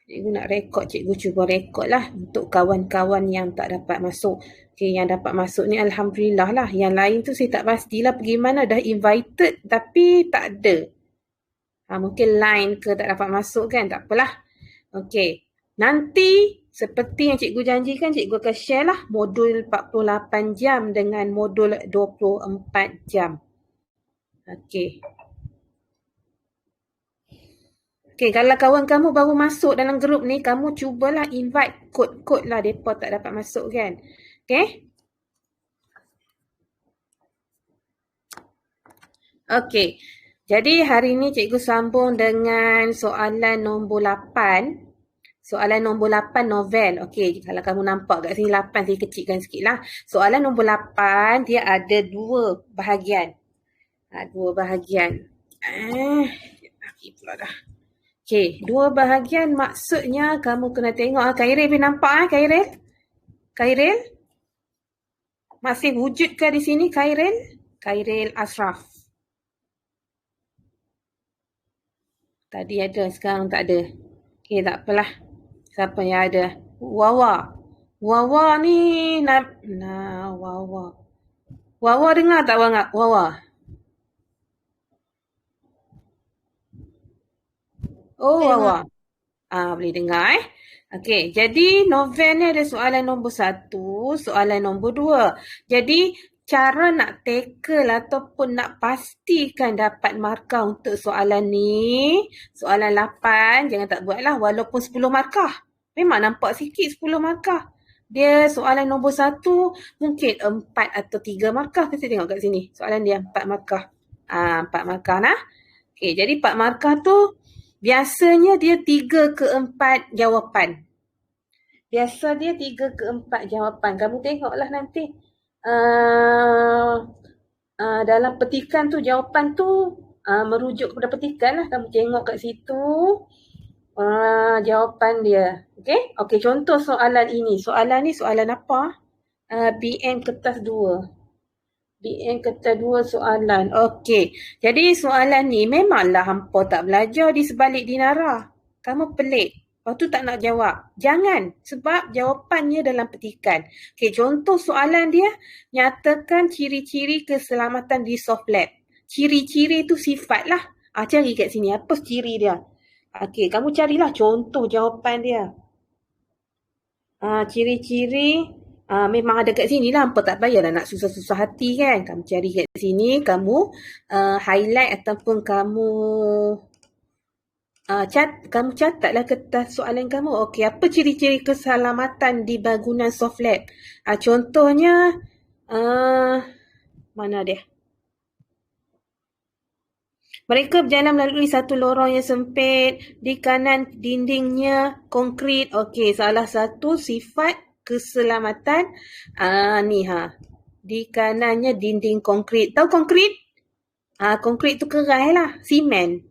Cikgu nak rekod, cikgu cuba rekod lah untuk kawan-kawan yang tak dapat masuk. Okay, yang dapat masuk ni Alhamdulillah lah. Yang lain tu saya tak pastilah pergi mana. Dah invited tapi tak ada. Mungkin line ke tak dapat masuk kan? Tak apalah. Okay. Nanti seperti yang cikgu janjikan, cikgu akan share lah modul 48 jam dengan modul 24 jam. Okay. Okay, kalau kawan kamu baru masuk dalam grup ni, kamu cubalah invite kod-kod lah. Mereka tak dapat masuk kan. Okay? Okay. Jadi hari ni cikgu sambung dengan soalan nombor 8. Soalan nombor 8 novel. Okey, kalau kamu nampak kat sini 8, saya kecilkan sikit lah. Soalan nombor 8, dia ada dua bahagian. Dua bahagian. Lagi pula dah. Okey, dua bahagian maksudnya kamu kena tengok. Khairil boleh nampak Khairil? Khairil? Masih wujudkah di sini Khairil? Khairil Ashraf. Tadi ada, sekarang tak ada. Okey, tak apalah. Siapa yang ada? Wawa. Wawa ni Wawa. Wawa dengar tak Wawa? Oh, Wawa. Boleh dengar Okey, jadi novel ni ada soalan nombor 1, soalan nombor 2. Jadi cara nak tackle ataupun nak pastikan dapat markah untuk soalan ni, soalan 8, jangan tak buatlah walaupun 10 markah. Memang nampak sikit 10 markah. Dia soalan nombor 1 mungkin 4 atau 3 markah. Kita tengok kat sini. Soalan dia 4 markah. 4 markah nah. Okey, jadi 4 markah tu biasanya dia 3 ke 4 jawapan. Biasa dia 3 ke 4 jawapan. Kamu tengoklah nanti. Dalam petikan tu, jawapan tu merujuk kepada petikan lah. Kamu tengok kat situ. Jawapan dia. Okey? Okey, contoh soalan ini. Soalan ni soalan apa? BN kertas 2. BN kertas 2 soalan. Okey. Jadi soalan ni memanglah hampa tak belajar di sebalik dinara. Kamu pelik. Lepas tu tak nak jawab. Jangan. Sebab jawapannya dalam petikan. Okey, contoh soalan dia. Nyatakan ciri-ciri keselamatan di soft lab. Ciri-ciri tu sifat lah. Cari kat sini. Apa ciri dia? Okey, kamu carilah contoh jawapan dia. Ciri-ciri memang ada kat sini lah. Hampa tak payahlah nak susah-susah hati kan. Kamu cari kat sini, kamu highlight ataupun kamu kamu catatlah kertas soalan kamu. Okey, apa ciri-ciri keselamatan di bangunan soft lab? Contohnya, mana dia? Mereka berjalan melalui satu lorong yang sempit. Di kanan dindingnya konkrit. Okey, salah satu sifat keselamatan di kanannya dinding konkrit. Tahu konkrit? Konkrit tu keras lah, simen.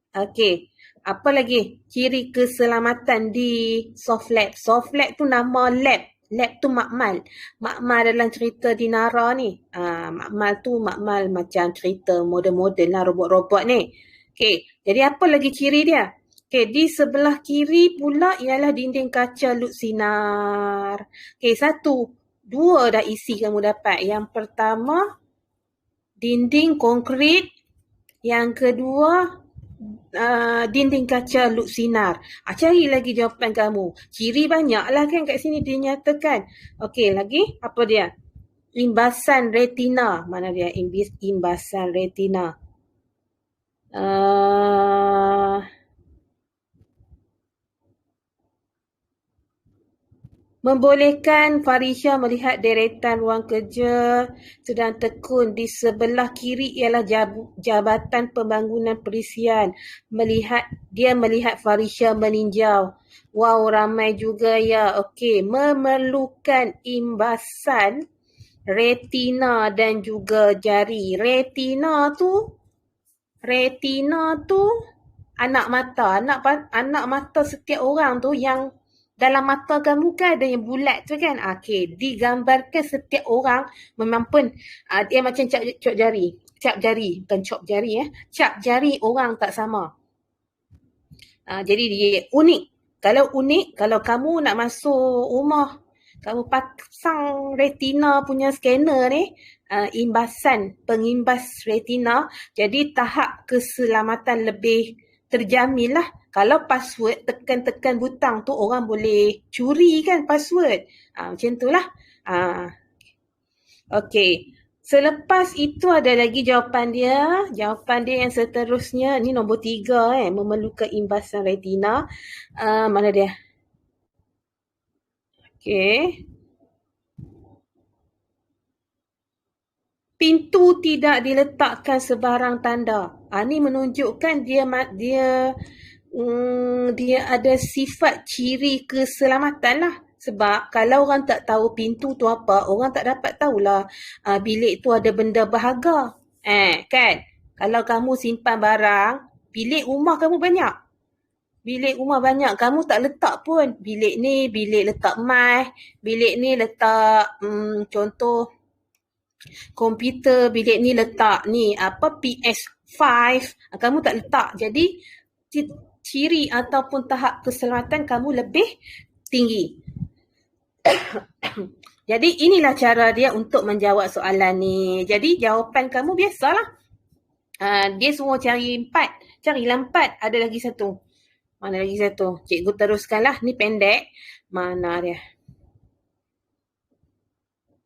Okey, apa lagi ciri keselamatan di soft lab? Soft lab tu nama lab. Lab tu makmal. Makmal dalam cerita Dinara ni. Makmal tu makmal macam cerita moden-moden lah, robot-robot ni. Okey, jadi apa lagi ciri dia? Okey, di sebelah kiri pula ialah dinding kaca lut sinar. Okey, 1, 2 dah isi kamu dapat. Yang pertama, dinding konkrit. Yang kedua, dinding kaca lut sinar. Cari lagi jawapan kamu. Ciri banyaklah kan kat sini dinyatakan. Okey, lagi apa dia? Imbasan retina. Mana dia? Imbasan retina. Membolehkan Farisha melihat deretan ruang kerja sedang tekun. Di sebelah kiri ialah Jabatan Pembangunan Perisian. Dia melihat Farisha meninjau. Wow, ramai juga ya. Okey, memerlukan imbasan retina dan juga jari. Retina tu anak mata. Anak mata setiap orang tu yang dalam mata kamu kan ada yang bulat tu kan. Okey, digambarkan setiap orang memang pun dia macam cap jari. Cap jari, bukan cop jari Cap jari orang tak sama. Jadi dia unik. Kalau unik, kalau kamu nak masuk rumah, kamu pasang retina punya scanner ni, pengimbas retina, jadi tahap keselamatan lebih terjamin lah. Kalau password, tekan-tekan butang tu orang boleh curi kan password. Macam tu lah. Okey. Selepas itu ada lagi jawapan dia. Jawapan dia yang seterusnya. Ni nombor 3 memerlukan imbasan retina. Mana dia? Okey. Pintu tidak diletakkan sebarang tanda. Ni menunjukkan dia ada sifat ciri keselamatan lah. Sebab kalau orang tak tahu pintu tu apa, orang tak dapat tahulah bilik tu ada benda berharga. Kan? Kalau kamu simpan barang, bilik rumah kamu banyak. Bilik rumah banyak, kamu tak letak pun. Bilik ni, bilik letak mic. Bilik ni letak contoh komputer. Bilik ni letak PS5. Kamu tak letak. Jadi, ciri ataupun tahap keselamatan kamu lebih tinggi. Jadi inilah cara dia untuk menjawab soalan ni. Jadi jawapan kamu biasalah. Dia semua cari 4. Carilah 4. Ada lagi satu. Mana lagi satu? Cikgu teruskanlah. Ni pendek. Mana dia?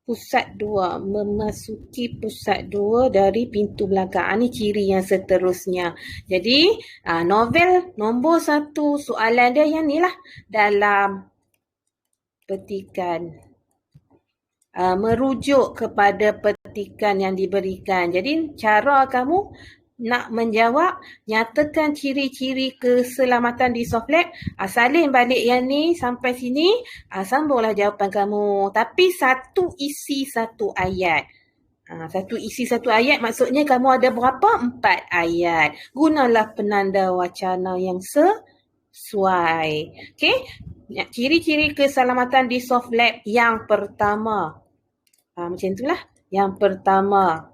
Pusat 2. Memasuki pusat 2 dari pintu belakang. Ini ciri yang seterusnya. Jadi, novel nombor 1 soalan dia yang ni lah. Dalam petikan. Merujuk kepada petikan yang diberikan. Jadi, cara kamu nak menjawab, nyatakan ciri-ciri keselamatan di soft lab, salin balik yang ni sampai sini, sambunglah jawapan kamu. Tapi satu isi satu ayat. Satu isi satu ayat maksudnya kamu ada berapa? 4 ayat. Gunalah penanda wacana yang sesuai. Okey? Ciri-ciri keselamatan di soft lab yang pertama. Macam itulah. Yang pertama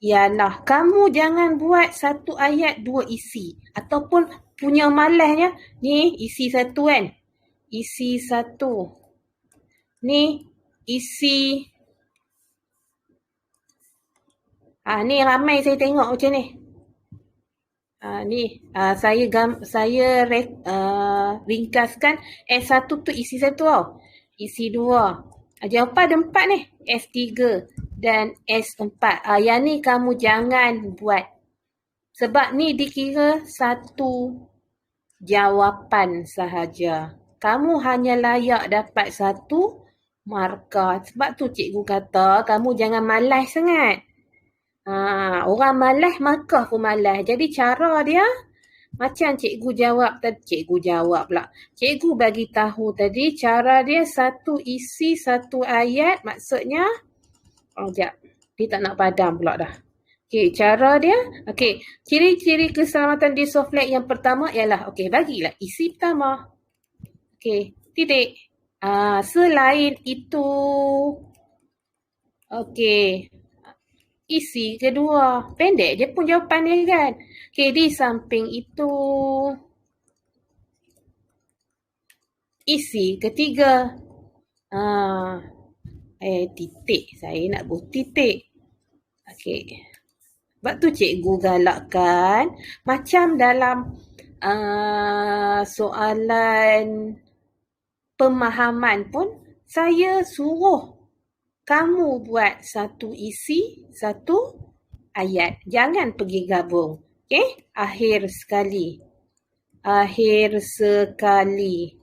ialah kamu jangan buat satu ayat dua isi. Ataupun punya malasnya, ni isi satu kan. Isi satu. Ni isi. Ni ramai saya tengok macam ni. Ni saya ringkaskan S1 tu isi satu tau. Isi 2. Jawapan ada 4 ni. S3 dan S4. Yang ni kamu jangan buat. Sebab ni dikira satu jawapan sahaja. Kamu hanya layak dapat 1 markah. Sebab tu cikgu kata kamu jangan malas sangat. Orang malas, markah pun malas. Jadi cara dia macam cikgu bagi tahu tadi, cara dia satu isi satu ayat, maksudnya sekejap, dia tak nak padam pula dah. Okey, cara dia, ciri-ciri keselamatan di soft lab yang pertama ialah, bagilah isi pertama. Titik. Selain itu, isi kedua. Pendek je pun jawapan dia kan. Di samping itu, isi ketiga. Titik. Saya nak buat titik. Sebab tu cikgu galakkan. Macam dalam soalan pemahaman pun, saya suruh kamu buat satu isi, satu ayat. Jangan pergi gabung. Akhir sekali. Akhir sekali,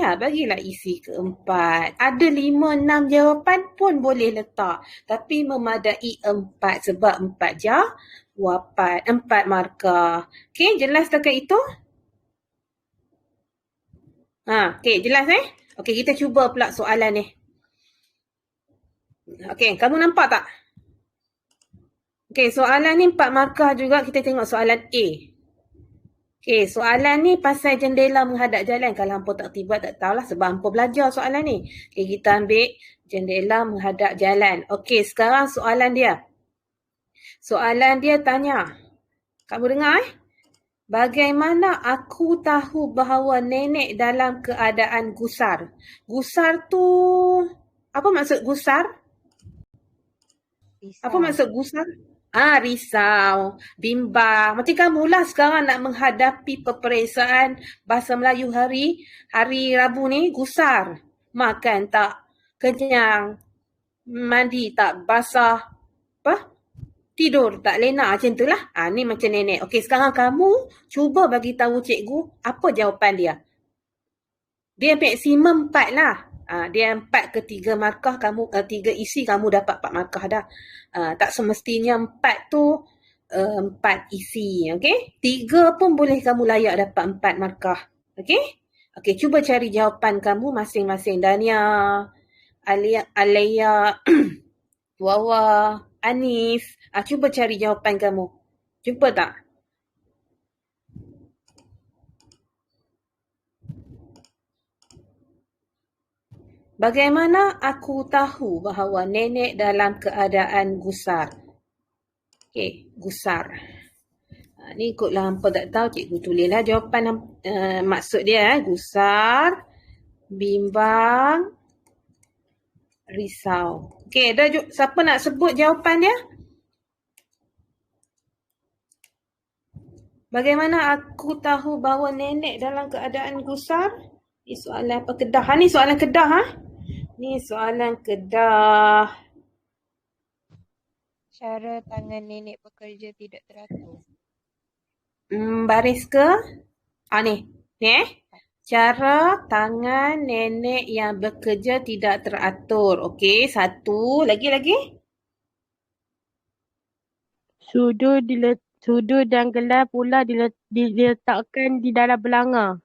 bagilah isi keempat. Ada 5-6 jawapan pun boleh letak. Tapi memadai 4 sebab 4 jawapan, 4 markah. Jelas setakat itu? Jelas kita cuba pula soalan ni. Kamu nampak tak? Soalan ni 4 markah juga. Kita tengok soalan A. Soalan ni pasal jendela menghadap jalan. Kalau hampa tak tiba, tak tahulah sebab hampa belajar soalan ni. Kita ambil jendela menghadap jalan. Sekarang soalan dia. Soalan dia tanya. Kamu dengar Bagaimana aku tahu bahawa nenek dalam keadaan gusar? Gusar tu, apa maksud gusar? Apa Risau. maksud gusar? Risau, bimbang. Macam kamulah sekarang nak menghadapi peperiksaan bahasa Melayu hari Rabu ni, gusar. Makan tak kenyang, mandi tak basah, apa? Tidur tak lena, macam tu lah. Ni macam nenek. Okey, sekarang kamu cuba bagi tahu cikgu apa jawapan dia. Dia maksimum 4 lah. Dia 4 ke 3 markah, kamu 3 isi kamu dapat 4 markah dah. Tak semestinya 4 tu 4 isi. Okey? 3 pun boleh kamu layak dapat 4 markah. Okey? Okey, cuba cari jawapan kamu masing-masing. Dania, Alaya, Wawa, Anis. Cuba cari jawapan kamu. Jumpa tak? Bagaimana aku tahu bahawa nenek dalam keadaan gusar? Okey, gusar. Ni ikutlah hampa tak tahu, cikgu tulislah jawapan maksud dia. Gusar, bimbang, risau. Okey, siapa nak sebut jawapan dia? Bagaimana aku tahu bahawa nenek dalam keadaan gusar? Ni soalan apa? Kedah. Ni soalan Kedah. Ni soalan Kedah. Cara tangan nenek bekerja tidak teratur. Baris ke? Ni. Ni cara tangan nenek yang bekerja tidak teratur. Okey, satu. Lagi. Sudu dan gelas pula diletakkan di dalam belanga.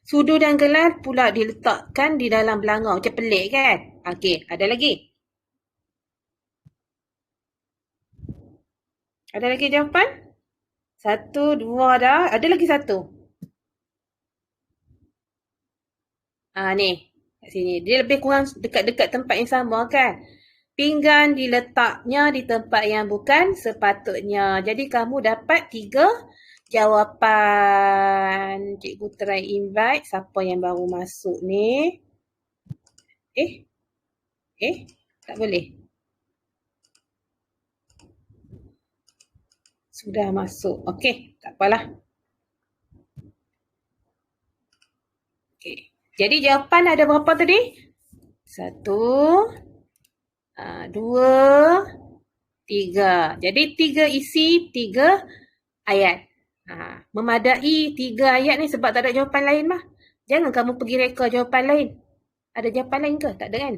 Sudu dan gelas pula diletakkan di dalam belanga. Macam pelik kan? Okey, ada lagi? Ada lagi jawapan? 1, 2 dah. Ada lagi satu. Ni. Kat sini. Dia lebih kurang dekat-dekat tempat yang sama kan? Pinggan diletaknya di tempat yang bukan sepatutnya. Jadi kamu dapat 3 jawapan. Cikgu try invite siapa yang baru masuk ni. Tak boleh. Sudah masuk. Okey, tak apalah. Okey. Jadi jawapan ada berapa tadi? 1, 2, 3. Jadi 3 isi, 3 ayat. Memadai 3 ayat ni sebab tak ada jawapan lain lah. Jangan kamu pergi reka jawapan lain. Ada jawapan lain ke? Tak ada kan?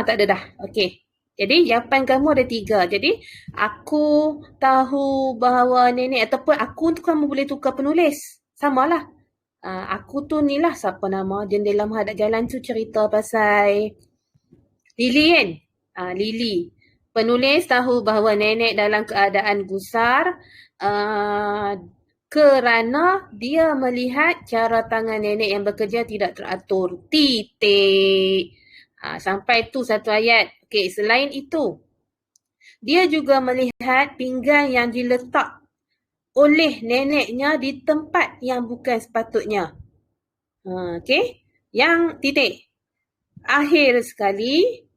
Tak ada dah. Okey. Jadi jawapan kamu ada 3. Jadi aku tahu bahawa nenek ataupun aku tu kamu boleh tukar penulis. Samalah. Aku tu ni lah siapa nama jendela menghadap jalan tu cerita pasal Lily kan? Lily. Penulis tahu bahawa nenek dalam keadaan gusar kerana dia melihat cara tangan nenek yang bekerja tidak teratur. Titik. Sampai tu satu ayat. Okey, selain itu, dia juga melihat pinggan yang diletak oleh neneknya di tempat yang bukan sepatutnya. Okey, yang titik. Akhir sekali,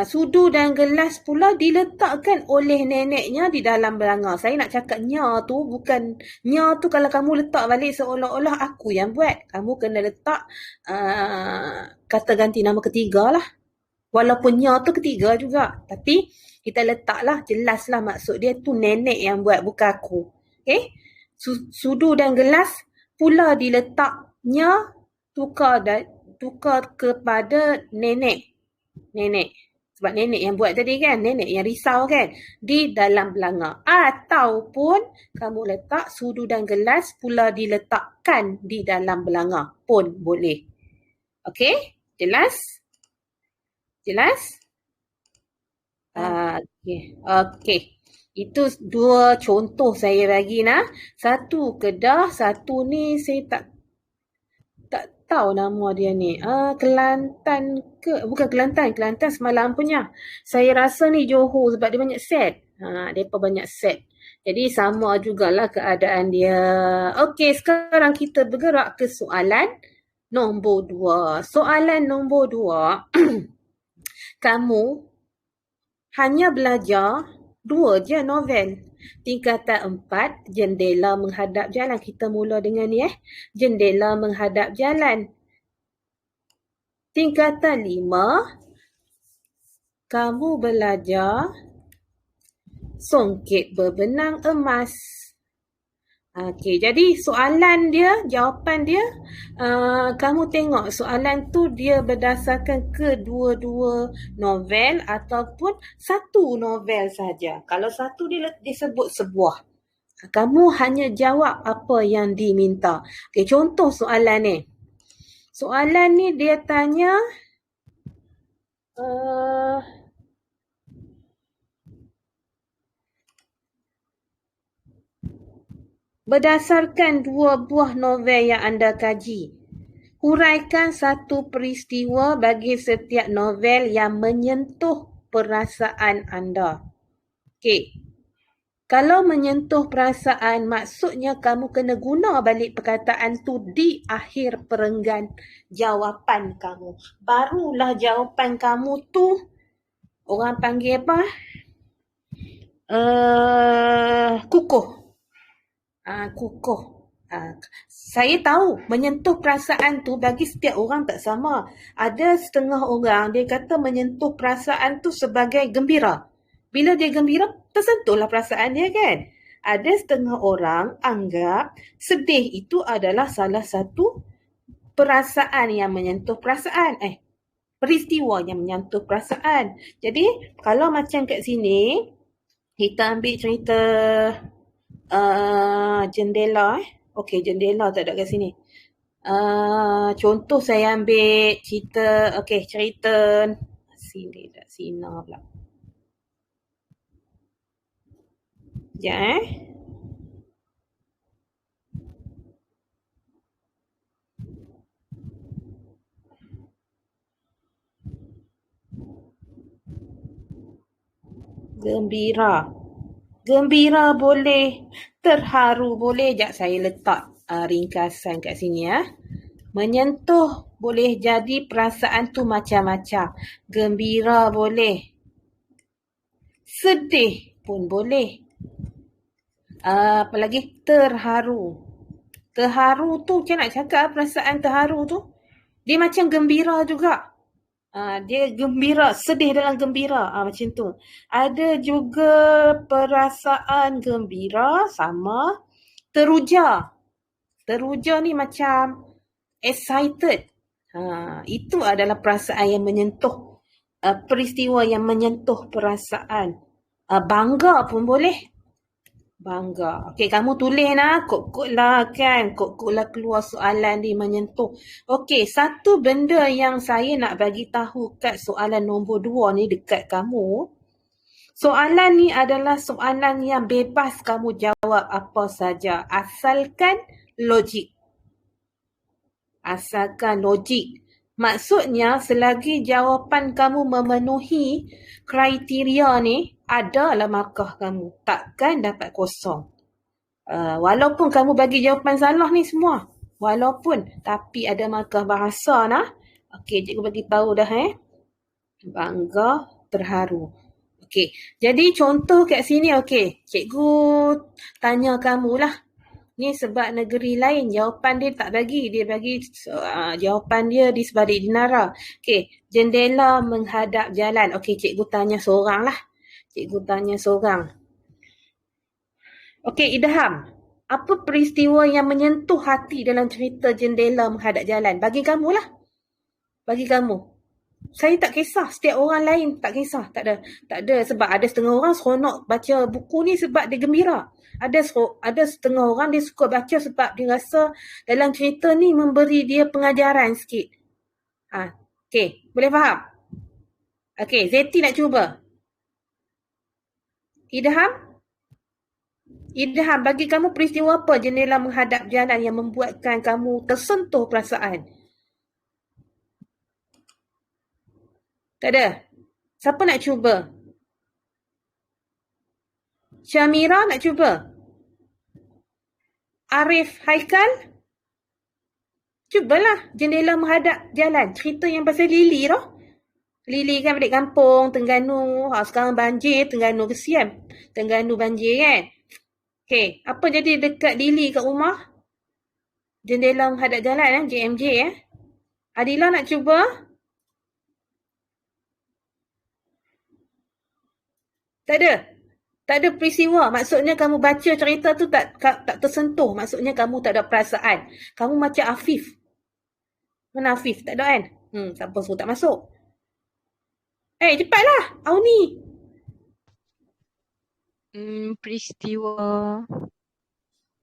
sudu dan gelas pula diletakkan oleh neneknya di dalam belanga. Saya nak cakap nya tu bukan, nya tu kalau kamu letak balik seolah-olah aku yang buat. Kamu kena letak kata ganti nama ketiga lah. Walaupun nya tu ketiga juga. Tapi kita letaklah, jelaslah maksud dia tu nenek yang buat, bukan aku. Okay? Sudu dan gelas pula diletaknya tukar kepada nenek. Sebab nenek yang buat tadi kan, nenek yang risau kan, di dalam belanga. Ataupun kamu letak sudu dan gelas pula diletakkan di dalam belanga pun boleh. Okey? Jelas? Okey. Itu 2 contoh saya bagi nah. Satu Kedah, satu ni saya tak tahu nama dia ni. Kelantan ke? Bukan Kelantan. Kelantan semalam punya. Saya rasa ni Johor sebab dia banyak set. Mereka banyak set. Jadi sama jugalah keadaan dia. Okey, sekarang kita bergerak ke soalan nombor 2. Soalan nombor 2. Kamu hanya belajar 2 je novel. Tingkatan 4, jendela menghadap jalan. Kita mula dengan ni jendela menghadap jalan. Tingkatan 5, kamu belajar songket berbenang emas. Okey, jadi soalan dia, jawapan dia, kamu tengok soalan tu dia berdasarkan kedua-dua novel ataupun satu novel saja. Kalau satu dia disebut sebuah. Kamu hanya jawab apa yang diminta. Okey, contoh soalan ni. Soalan ni dia tanya berdasarkan 2 buah novel yang anda kaji, huraikan satu peristiwa bagi setiap novel yang menyentuh perasaan anda. Okey. Kalau menyentuh perasaan, maksudnya kamu kena guna balik perkataan tu di akhir perenggan jawapan kamu. Barulah jawapan kamu tu orang panggil apa? Kukuh. Kukuh. Saya tahu menyentuh perasaan tu bagi setiap orang tak sama. Ada setengah orang dia kata menyentuh perasaan tu sebagai gembira. Bila dia gembira, tersentuhlah perasaan dia kan. Ada setengah orang anggap sedih itu adalah salah satu perasaan yang menyentuh perasaan. Peristiwa yang menyentuh perasaan. Jadi kalau macam kat sini, kita ambil cerita jendela. Okey, jendela tak ada kat sini. Contoh saya ambil cerita, cerita sini tak Sina pula. Sekejap Gembira boleh, terharu boleh. Sekejap saya letak ringkasan kat sini Menyentuh boleh jadi perasaan tu macam-macam. Gembira boleh. Sedih pun boleh. Apa lagi? Terharu. Terharu tu macam nak cakap perasaan terharu tu. Dia macam gembira juga. Dia gembira, sedih dalam gembira. Macam tu. Ada juga perasaan gembira sama teruja. Teruja ni macam excited. Itu adalah perasaan yang menyentuh, peristiwa yang menyentuh perasaan. Bangga pun boleh. Bangga. Okey, kamu tulis kok-kok lah kan. Kok-kok lah keluar soalan ni menyentuh. Okey, satu benda yang saya nak bagi tahu kat soalan nombor 2 ni dekat kamu. Soalan ni adalah soalan yang bebas kamu jawab apa saja. Asalkan logik. Asalkan logik. Maksudnya selagi jawapan kamu memenuhi kriteria ni, adalah markah kamu. Takkan dapat kosong. Walaupun kamu bagi jawapan salah ni semua. Walaupun. Tapi ada markah bahasa Okey, cikgu bagi tahu dah Bangga, terharu. Okey. Jadi contoh kat sini cikgu tanya kamulah. Ni sebab negeri lain jawapan dia tak bagi. Dia bagi jawapan dia di sebalik dinara. Okey, jendela menghadap jalan. Okey, cikgu tanya seorang lah. Okey, Idham. Apa peristiwa yang menyentuh hati dalam cerita jendela menghadap jalan? Bagi kamu lah. Bagi kamu. Saya tak kisah. Setiap orang lain tak kisah. Tak ada. Sebab ada setengah orang seronok baca buku ni sebab dia gembira. Ada setengah orang dia suka baca sebab dia rasa dalam cerita ni memberi dia pengajaran sikit. Okey, boleh faham? Okey, Zeti nak cuba. Idham, bagi kamu peristiwa apa jendela menghadap jalan yang membuatkan kamu tersentuh perasaan? Tak ada? Siapa nak cuba? Syamira nak cuba? Arif Haikal? Cubalah jendela menghadap jalan. Cerita yang pasal Lily tu. Lily kan balik kampung, Terengganu. Sekarang banjir, Terengganu kesian. Terengganu banjir kan. Okay, apa jadi dekat Lily kat rumah? Jendela menghadap jalan JMJ Adila nak cuba? Tak ada? Tak ada peristiwa. Maksudnya kamu baca cerita tu tak tersentuh. Maksudnya kamu tak ada perasaan. Kamu macam Afif. Mana Afif? Tak ada kan? Siapa suruh tak masuk? Cepatlah. Auni. Peristiwa.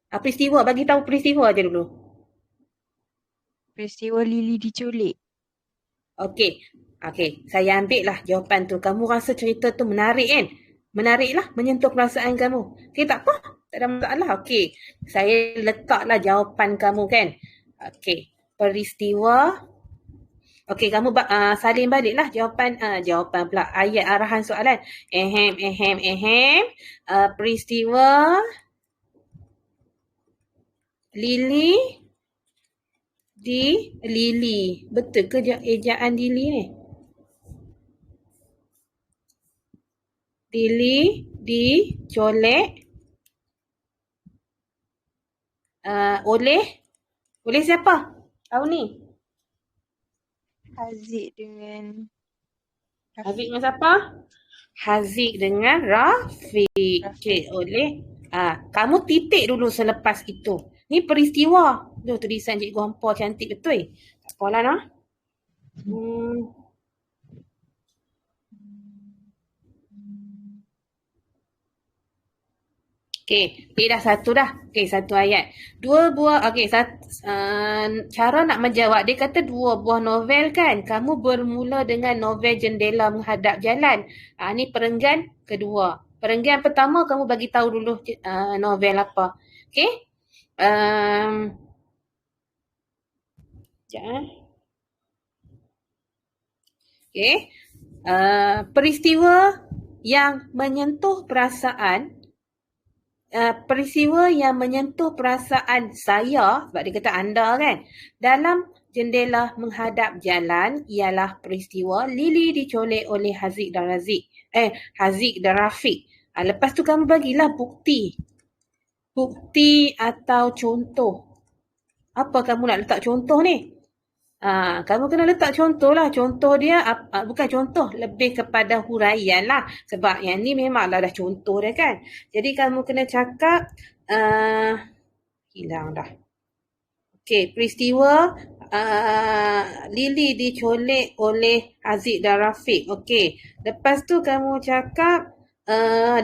Peristiwa. Bagi tahu peristiwa je dulu. Peristiwa Lily diculik. Okey. Saya ambil lah jawapan tu. Kamu rasa cerita tu menarik kan? Menariklah, menyentuh perasaan kamu. Okey, tak apa. Tak ada masalah. Okey. Saya letaklah jawapan kamu kan. Okey. Peristiwa. Okey, kamu salin baliklah jawapan pula. Ayat arahan soalan. Peristiwa Lily di Lily. Betul ke ejaan Lily ni? Lily dicolek oleh siapa? Tahu ni? Haziq dengan Haziq dengan siapa? Haziq dengan Rafiq. Okey, oleh kamu titik dulu selepas itu. Ni peristiwa. Tu tulisan Cikgu Hampa cantik betul. Tak apalah nah. Okey, dah satu dah. Okey, satu ayat. Cara nak menjawab, dia kata 2 buah novel kan. Kamu bermula dengan novel Jendela Menghadap Jalan. Ni perenggan kedua. Perenggan pertama kamu bagi tahu dulu novel apa. Okey? Sekejap. Okey. Peristiwa yang menyentuh perasaan saya, sebab dia kata anda kan, dalam Jendela Menghadap Jalan ialah peristiwa Lily dicolek oleh Haziq dan Rafiq. Lepas tu kamu bagilah bukti atau contoh. Apa kamu nak letak contoh ni? Kamu kena letak contoh lah. Contoh dia, bukan contoh, lebih kepada huraian lah. Sebab yang ni memanglah dah contoh dia kan. Jadi kamu kena cakap, hilang dah. Okey, peristiwa Lily dicolek oleh Haziq dan Rafiq. Okey, lepas tu kamu cakap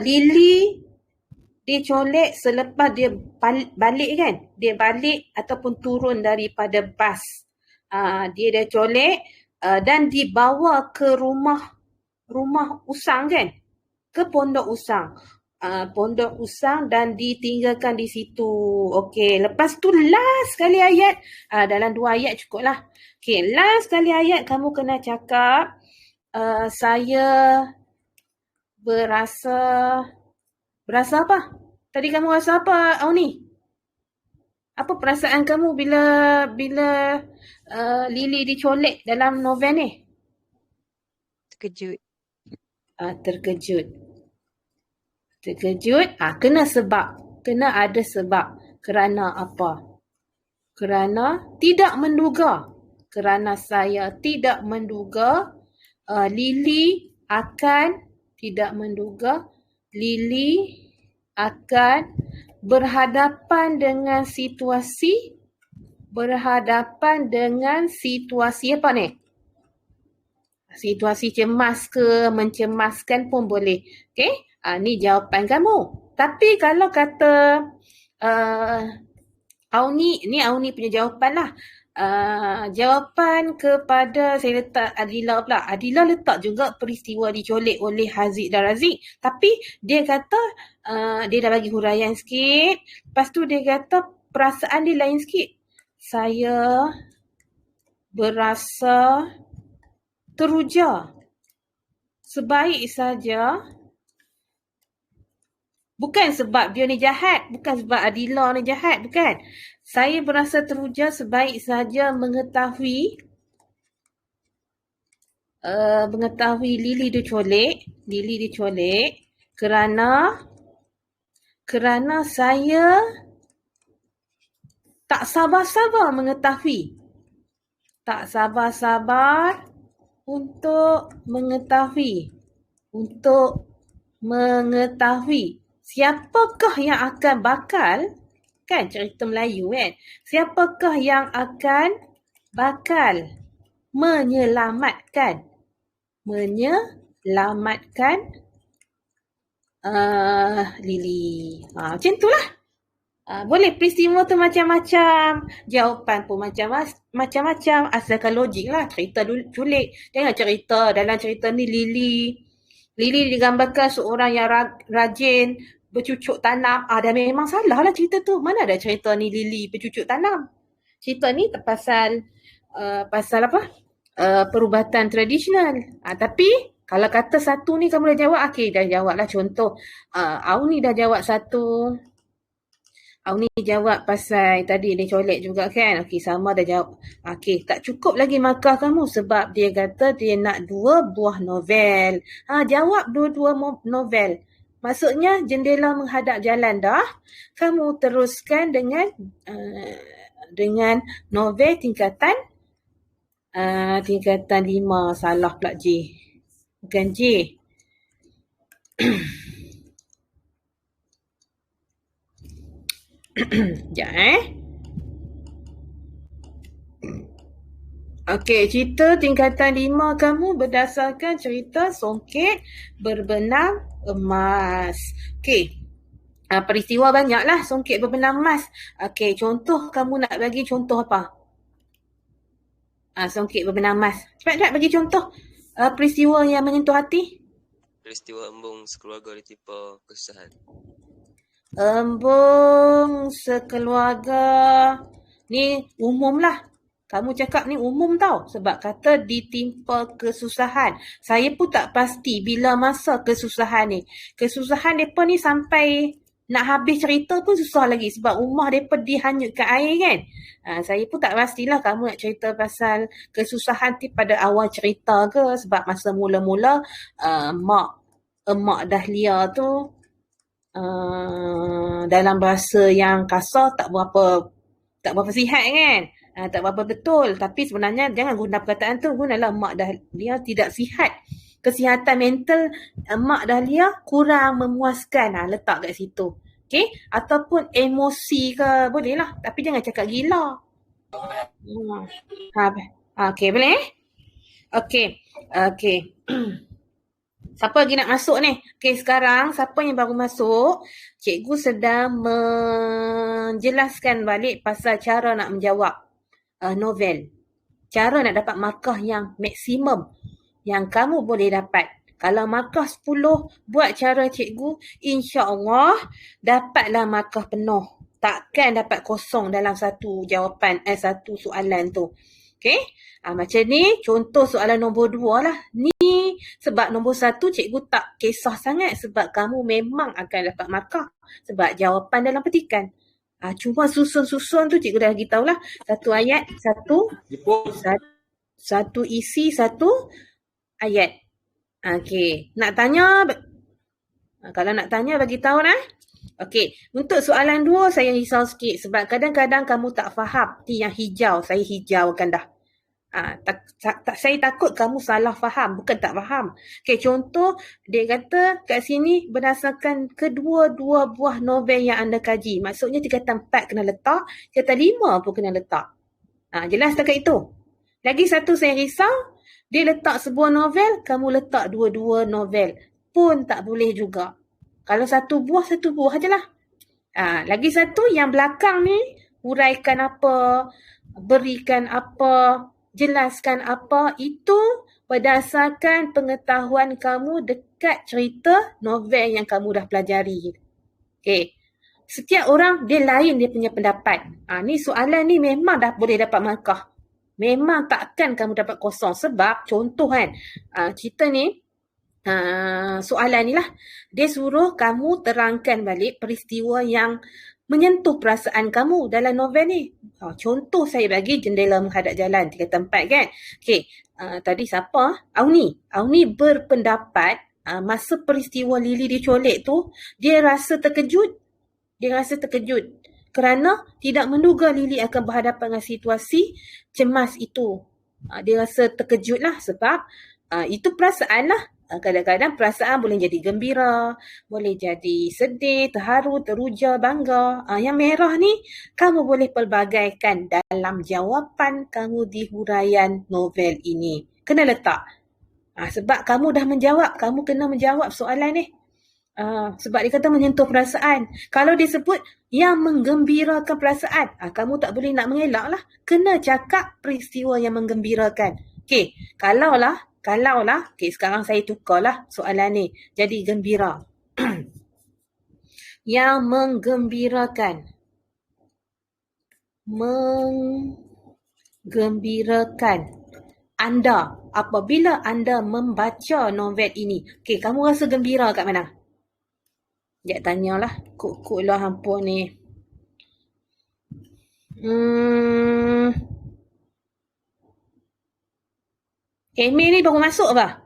Lily dicolek selepas dia balik kan. Dia balik ataupun turun daripada bas. Dia dah colek dan dibawa ke rumah usang kan? Ke pondok usang. Pondok usang dan ditinggalkan di situ. Okey, lepas tu last kali ayat. Dalam 2 ayat cukup lah. Okey, last kali ayat kamu kena cakap saya berasa apa? Tadi kamu rasa apa, Auni? Apa perasaan kamu bila Lily dicolek dalam novel ni? terkejut. Terkejut. Kena sebab. Kena ada sebab. Kerana apa? Kerana tidak menduga. Kerana saya tidak menduga Lily akan berhadapan dengan situasi apa ni? Situasi cemas ke, mencemaskan pun boleh. Okey? Ni jawapan kamu. Tapi kalau kata Auni punya jawapan lah. Jawapan kepada, saya letak Adila pula. Adila letak juga peristiwa dicolek oleh Haziq dan Raziq. Tapi dia kata, dia dah bagi huraian sikit. Lepas tu dia kata perasaan dia lain sikit. Saya berasa teruja. Sebaik saja Bukan sebab dia ni jahat, bukan sebab Adila ni jahat, bukan. Saya berasa teruja sebaik saja mengetahui Lily diculik kerana saya tak sabar-sabar mengetahui. Tak sabar-sabar untuk mengetahui siapakah yang akan kan cerita Melayu kan, siapakah yang akan bakal menyelamatkan Lily. Macam itulah. Boleh peristiwa tu macam-macam, jawapan pun macam-macam, asalkan logik lah. Cerita culik, jangan cerita dalam cerita ni Lily digambarkan seorang yang rajin bercucuk tanam. Dah memang salah lah cerita tu. Mana ada cerita ni Lily bercucuk tanam. Cerita ni pasal apa? Perubatan tradisional. Tapi kalau kata satu ni kamu dah jawab, dah jawab lah. Contoh, Auni dah jawab satu. Auni jawab pasal tadi dia colek juga kan. Sama dah jawab. Tak cukup lagi markah kamu sebab dia kata dia nak 2 buah novel. Jawab 2 novel. Maksudnya jendela menghadap jalan dah. Kamu teruskan dengan novel tingkatan 5. Salah pula J. Bukan J. Sekejap cerita tingkatan 5 kamu berdasarkan cerita Songket Berbenam Emas. Peristiwa banyaklah Songket Berbenam Emas. Contoh kamu nak bagi contoh apa? Songket Berbenam Emas. Cepat bagi contoh peristiwa yang menyentuh hati. Peristiwa embung sekeluarga ditimpa kesusahan. Embung sekeluarga ni umum lah. Kamu cakap ni umum tau. Sebab kata ditimpa kesusahan. Saya pun tak pasti bila masa kesusahan ni. Kesusahan mereka ni sampai nak habis cerita pun susah lagi. Sebab rumah mereka dihanyutkan air kan. Saya pun tak pastilah kamu nak cerita pasal kesusahan ni pada awal cerita ke. Sebab masa mula-mula Emak Dahlia tu dalam bahasa yang kasar tak berapa sihat kan. Tak berapa betul. Tapi sebenarnya jangan guna perkataan tu. Gunalah Mak Dahlia tidak sihat. Kesihatan mental Mak Dahlia kurang memuaskan. Letak kat situ. Ataupun emosi ke. Boleh lah. Tapi jangan cakap gila. Boleh Siapa lagi nak masuk ni? Sekarang siapa yang baru masuk, cikgu sedang menjelaskan balik pasal cara nak menjawab novel. Cara nak dapat markah yang maksimum yang kamu boleh dapat. Kalau markah 10 buat cara cikgu, insya-Allah dapatlah markah penuh. Takkan dapat kosong dalam satu jawapan satu soalan tu. Macam ni contoh soalan nombor 2 lah. Ni sebab nombor 1 cikgu tak kisah sangat sebab kamu memang akan dapat markah sebab jawapan dalam petikan. Cuma susun-susun tu cikgu dah beritahu lah. Satu ayat, satu isi, satu ayat. Nak tanya? Kalau nak tanya bagi tahu lah. Untuk soalan 2 saya risau sikit sebab kadang-kadang kamu tak faham. Ni yang hijau, saya hijaukan dah. Saya takut kamu salah faham, bukan tak faham. Contoh dia kata kat sini berdasarkan kedua-dua buah novel yang anda kaji. Maksudnya tingkatan 4 kena letak, tingkatan 5 pun kena letak. Jelas tak itu? Lagi satu saya risau, dia letak sebuah novel, kamu letak dua-dua novel. Pun tak boleh juga. Kalau satu buah je lah. Lagi satu yang belakang ni, huraikan apa, berikan apa, jelaskan apa, itu berdasarkan pengetahuan kamu dekat cerita novel yang kamu dah pelajari. Setiap orang dia lain dia punya pendapat. Ni soalan ni memang dah boleh dapat markah. Memang takkan kamu dapat kosong sebab contoh kan, cerita ni soalan ni lah. Dia suruh kamu terangkan balik peristiwa yang menyentuh perasaan kamu dalam novel ni. Contoh saya bagi jendela menghadap jalan 3 tempat kan. Okey, tadi siapa? Auni. Auni berpendapat masa peristiwa Lily dicolek tu, dia rasa terkejut. Kerana tidak menduga Lily akan berhadapan dengan situasi cemas itu. Dia rasa terkejut lah sebab itu perasaan lah. Kadang-kadang perasaan boleh jadi gembira, boleh jadi sedih, terharu, teruja, bangga. Yang merah ni, kamu boleh pelbagaikan dalam jawapan kamu di huraian novel ini. Kena letak. Sebab kamu dah menjawab, kamu kena menjawab soalan ni. Sebab dia kata menyentuh perasaan. Kalau dia sebut yang menggembirakan perasaan, kamu tak boleh nak mengelak lah. Kena cakap peristiwa yang menggembirakan. Okey, kalaulah, okey, sekarang saya tukarlah soalan ni. Jadi gembira. Yang menggembirakan. Anda, apabila anda membaca novel ini. Okey, kamu rasa gembira kat mana? Sekejap tanyalah. Kok lah hampa ni. Emil ni baru masuk apa?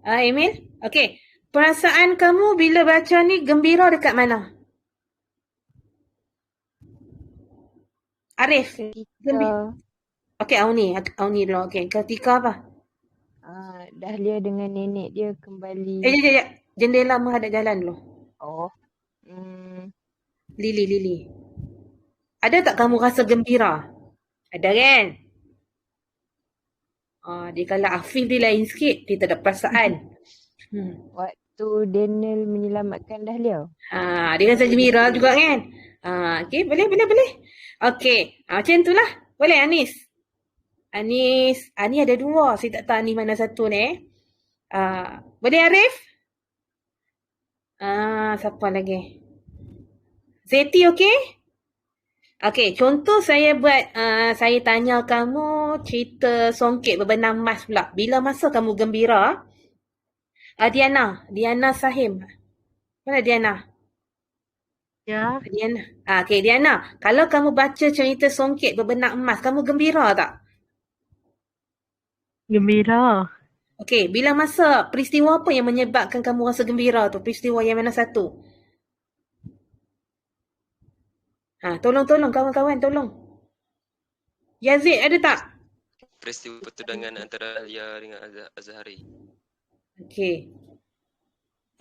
Emil? Okey. Perasaan kamu bila baca ni gembira dekat mana? Arif? Okey, Auni dulu. Okey, ketika apa? Dahlia dengan nenek dia kembali. Sekejap. Jendela menghadap jalan dulu. Lily. Ada tak kamu rasa gembira? Ada kan? Dia kalau Afif dia lain sikit. Dia tak ada perasaan. Waktu Daniel menyelamatkan Dahlia. Dia rasa gembira juga kan? Okey, boleh. Okey, macam itulah. Boleh Anis? Anis ada 2. Saya tak tahu ni mana satu ni. Boleh Arif? Siapa lagi? Zeti okey? Okey, contoh saya buat, saya tanya kamu cerita Songket Berbenang Emas pula. Bila masa kamu gembira? Diana Sahim. Mana Diana? Ya. Diana. Okey, Diana. Kalau kamu baca cerita Songket Berbenang Emas, kamu gembira tak? Gembira. Okey, bila masa peristiwa apa yang menyebabkan kamu rasa gembira tu? Peristiwa yang mana satu? Tolong kawan-kawan, tolong. Yazid ada tak? Peristiwa pertundangan antara Dahlia dengan Azhari. Okey.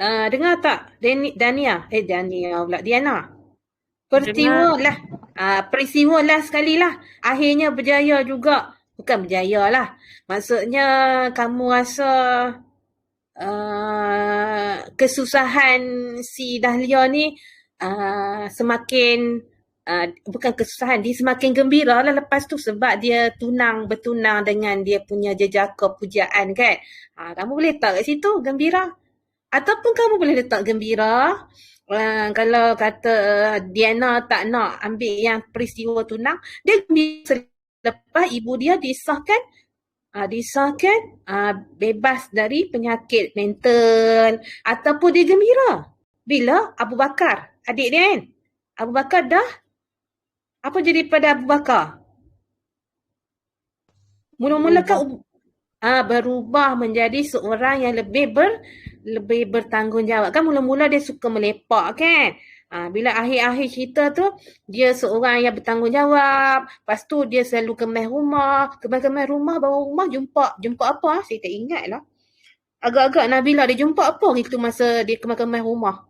Dengar tak? Dania pula. Diana. Peristiwa lah sekali lah. Akhirnya berjaya juga. Bukan berjaya lah. Maksudnya kamu rasa kesusahan si Dahlia ni semakin bukan kesusahan, dia semakin gembira lah lepas tu sebab dia bertunang dengan dia punya jejaka pujaan kan. Kamu boleh letak kat situ gembira. Ataupun kamu boleh letak gembira kalau kata Diana tak nak ambil yang peristiwa tunang, dia gembira selepas ibu dia disahkan bebas dari penyakit mental. Ataupun dia gembira bila Abu Bakar, adik dia kan, Abu Bakar dah apa jadi pada Abu Bakar? Mula-mula kan berubah menjadi seorang yang lebih bertanggungjawab. Kan mula-mula dia suka melepak kan. Bila akhir-akhir cerita tu, dia seorang yang bertanggungjawab. Lepas tu dia selalu kemas rumah, bawa rumah jumpa apa? Saya tak ingat lah. Agak-agak Nabila dia jumpa apa itu masa dia kemas rumah.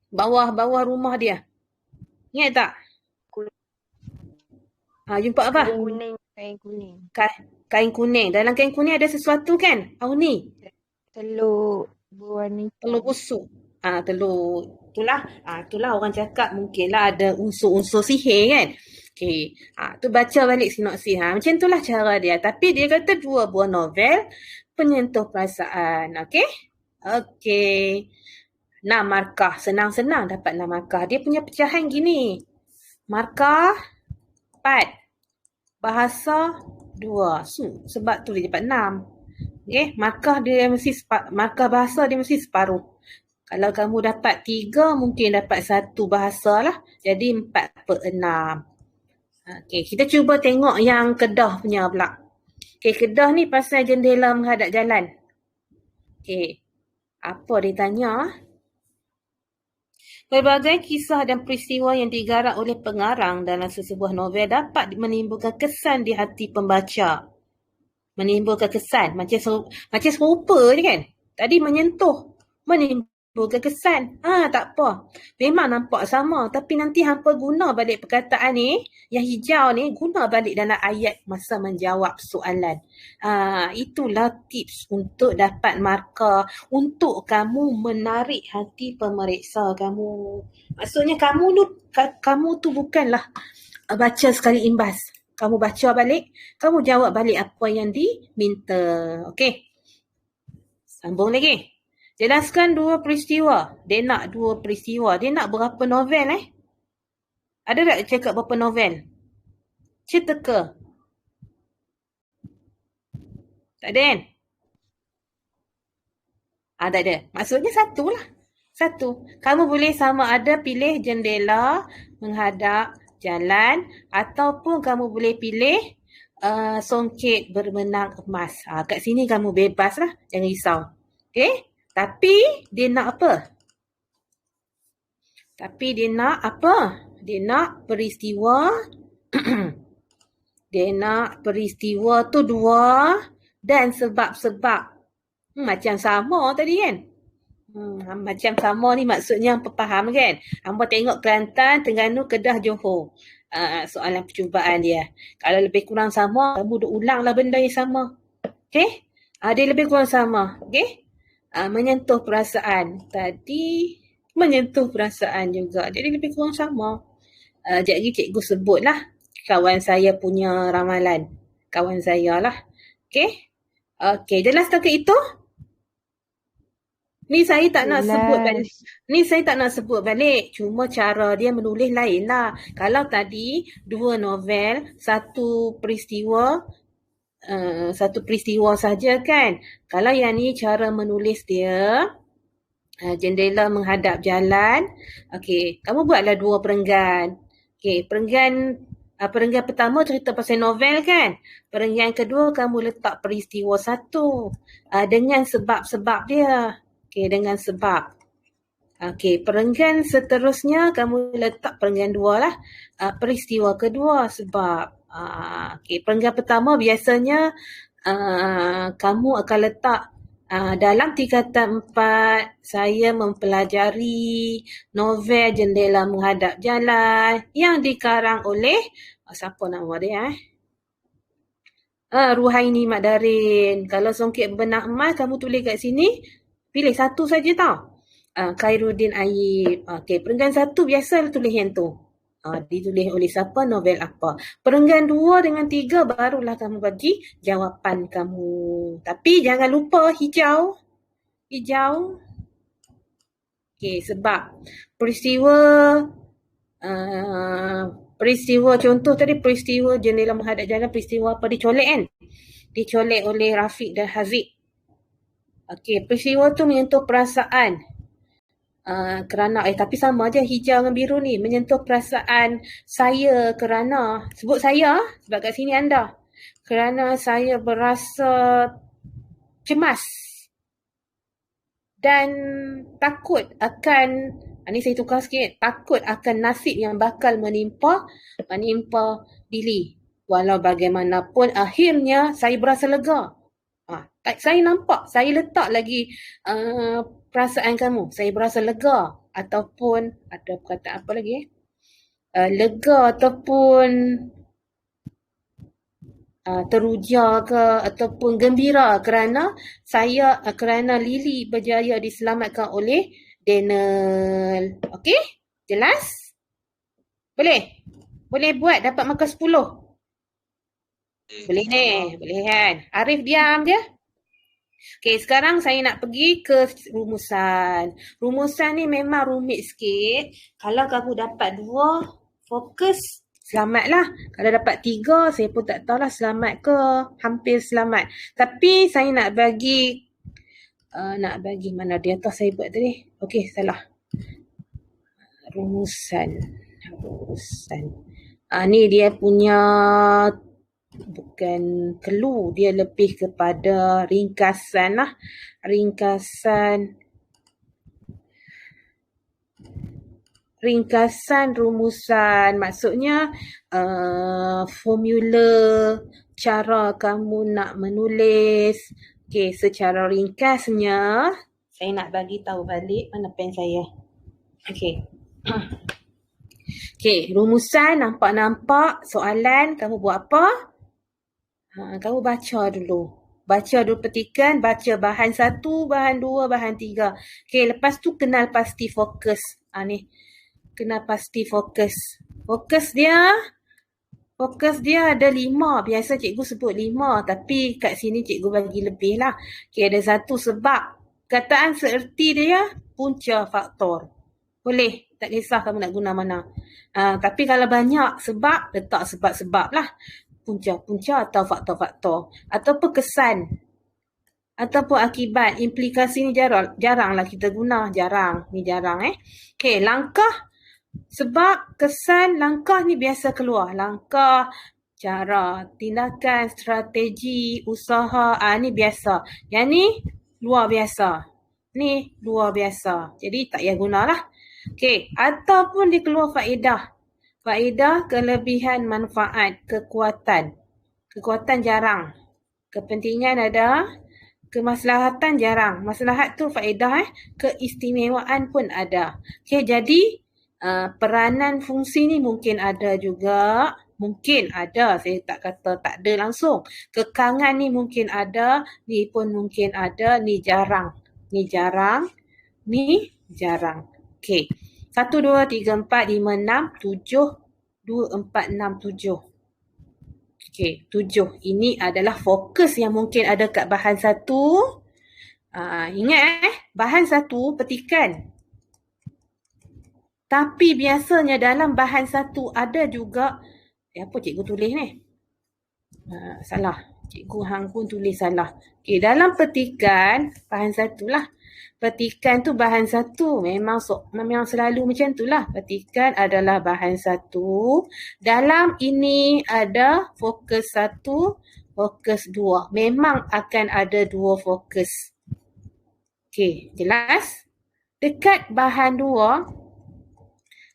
Bawah rumah dia. Ingat tak? Jumpa apa? Kain kuning. Kain kuning. Dalam kain kuning ada sesuatu kan? Auni? Telur berwarna hitam. Telur busuk. Telur. Itulah orang cakap mungkinlah ada unsur-unsur sihir kan? Okey. Tu baca balik sinopsis. Macam itulah cara dia. Tapi dia kata 2 buah novel penyentuh perasaan. Okey. 6 markah. Senang-senang dapat 6 markah. Dia punya pecahan gini. Markah 4. Bahasa 2. Sebab tu dia dapat 6. Okay, markah bahasa dia mesti separuh. Kalau kamu dapat 3, mungkin dapat 1 bahasa lah. Jadi 4/6. Okay, kita cuba tengok yang Kedah punya pula. Okay, Kedah ni pasal jendela menghadap jalan. Okay, apa dia tanya? Pelbagai kisah dan peristiwa yang digarap oleh pengarang dalam sesebuah novel dapat menimbulkan kesan di hati pembaca. Menimbulkan kesan. Macam serupa je kan? Tadi menyentuh. Menimbulkan kesan. Tak apa. Memang nampak sama. Tapi nanti hampa guna balik perkataan ni. Yang hijau ni guna balik dalam ayat masa menjawab soalan. Itulah tips untuk dapat markah. Untuk kamu menarik hati pemeriksa kamu. Maksudnya kamu tu bukanlah baca sekali imbas. Kamu baca balik, kamu jawab balik apa yang diminta. Okey. Sambung lagi. Jelaskan 2 peristiwa. Dia nak 2 peristiwa. Dia nak berapa novel Ada tak cakap berapa novel? Cerita ke? Tak ada kan? Tak ada. Maksudnya 1 lah. 1. Kamu boleh sama ada pilih jendela menghadap jalan ataupun kamu boleh pilih songket berbenang emas. Kat sini kamu bebas lah. Jangan risau. Okay? Tapi dia nak apa? Dia nak peristiwa. Dia nak peristiwa tu 2 dan sebab-sebab. Macam sama tadi kan? Macam sama ni maksudnya hampa faham kan? Hampa tengok Kelantan, Terengganu, Kedah, Johor. Soalan percubaan dia. Kalau lebih kurang sama, kamu dah ulanglah benda yang sama. Okay? Dia lebih kurang sama. Okay? Menyentuh perasaan. Tadi menyentuh perasaan juga. Jadi lebih kurang sama. Sekejap lagi cikgu sebutlah kawan saya punya ramalan. Kawan saya lah. Okay? Okay, jelas tak ke itu? Ni saya tak nak sebut balik. Cuma cara dia menulis lain lah. Kalau tadi 2 novel, 1 peristiwa saja kan. Kalau yang ni cara menulis dia, jendela menghadap jalan. Okey, kamu buatlah 2 perenggan. Okey, perenggan pertama cerita pasal novel kan. Perenggan kedua kamu letak peristiwa 1 dengan sebab-sebab dia. Okey, dengan sebab. Okey, perenggan seterusnya kamu letak perenggan 2 lah. Peristiwa kedua sebab. Okey, perenggan pertama biasanya kamu akan letak dalam tingkatan 4 saya mempelajari novel Jendela Menghadap Jalan yang dikarang oleh siapa nama dia Ruhaini Madarin. Kalau songket berbenang emas kamu tulis kat sini, pilih 1 saja tau. Khairuddin Ayib. Okey, perenggan 1 biasa tulis yang tu. Ditulis oleh siapa, novel apa. Perenggan 2 dengan 3 barulah kamu bagi jawapan kamu. Tapi jangan lupa hijau. Okey, sebab peristiwa contoh tadi, peristiwa Jendela Menghadap Jalan, peristiwa apa? Dicolek kan? Dicolek oleh Rafiq dan Haziq. Okey, peristiwa tu menyentuh perasaan. Kerana tapi sama je hijau dengan biru ni, menyentuh perasaan saya kerana, sebut saya sebab kat sini anda, kerana saya berasa cemas dan takut akan, ni saya tukar sikit, takut akan nasib yang bakal menimpa Billy. Walau bagaimanapun akhirnya saya berasa lega. Saya nampak, saya letak lagi perasaan kamu. Saya berasa lega ataupun ada perkataan apa lagi? Lega ataupun teruja ke ataupun gembira kerana Lily berjaya diselamatkan oleh Daniel. Okey? Jelas? Boleh? Boleh buat dapat markah 10? Boleh ni, boleh kan? Arif diam je. Okey, sekarang saya nak pergi ke rumusan. Rumusan ni memang rumit sikit. Kalau kamu dapat 2, fokus Selamatlah. Kalau dapat 3, saya pun tak tahulah selamat ke. Hampir selamat. Tapi saya nak bagi mana di atas saya buat tadi. Okey, salah. Rumusan. Ni dia punya bukan clue, dia lebih kepada ringkasan lah. Ringkasan rumusan, maksudnya formula cara kamu nak menulis. Okey, secara ringkasnya saya nak bagi tahu balik mana pen saya. Okey. Okey, rumusan nampak soalan kamu buat apa? Kamu baca dulu. Petikan, baca bahan 1, bahan 2, bahan 3. Okey, lepas tu kenal pasti fokus. Ni. Kenal pasti fokus. Fokus dia ada 5. Biasa cikgu sebut 5. Tapi kat sini cikgu bagi lebih lah. Okey, ada 1 sebab. Kataan seerti dia punca faktor. Boleh. Tak kisah kamu nak guna mana. Tapi kalau banyak sebab, letak sebab-sebab lah. Punca-punca atau faktor-faktor. Ataupun kesan. Ataupun akibat. Implikasi ni jaranglah kita guna. Ni jarang. Okey, langkah. Sebab, kesan, langkah ni biasa keluar. Langkah, cara, tindakan, strategi, usaha. Ni biasa. Yang ni luar biasa. Ni luar biasa. Jadi tak payah gunalah. Okey, ataupun dia keluar faedah. Faedah, kelebihan, manfaat, kekuatan. Kekuatan jarang. Kepentingan ada. Kemaslahatan jarang. Maslahat tu faedah. Keistimewaan pun ada. Okey, jadi peranan fungsi ni mungkin ada juga. Mungkin ada. Saya tak kata tak ada langsung. Kekangan ni mungkin ada. Ni pun mungkin ada. Ni jarang. Ni jarang. Okey. 1, 2, 3, 4, 5, 6, 7. 2, 4, 6, 7. Okey, 7. Ini adalah fokus yang mungkin ada kat bahan 1. Ingat bahan 1 petikan. Tapi biasanya dalam bahan 1 ada juga, apa cikgu tulis ni? Salah. Cikgu hang pun tulis salah. Okey, dalam petikan, bahan 1 lah. Petikan tu bahan 1. Memang selalu macam tu lah. Petikan adalah bahan 1. Dalam ini ada fokus 1, fokus 2. Memang akan ada 2 fokus. Okey, jelas? Dekat bahan 2,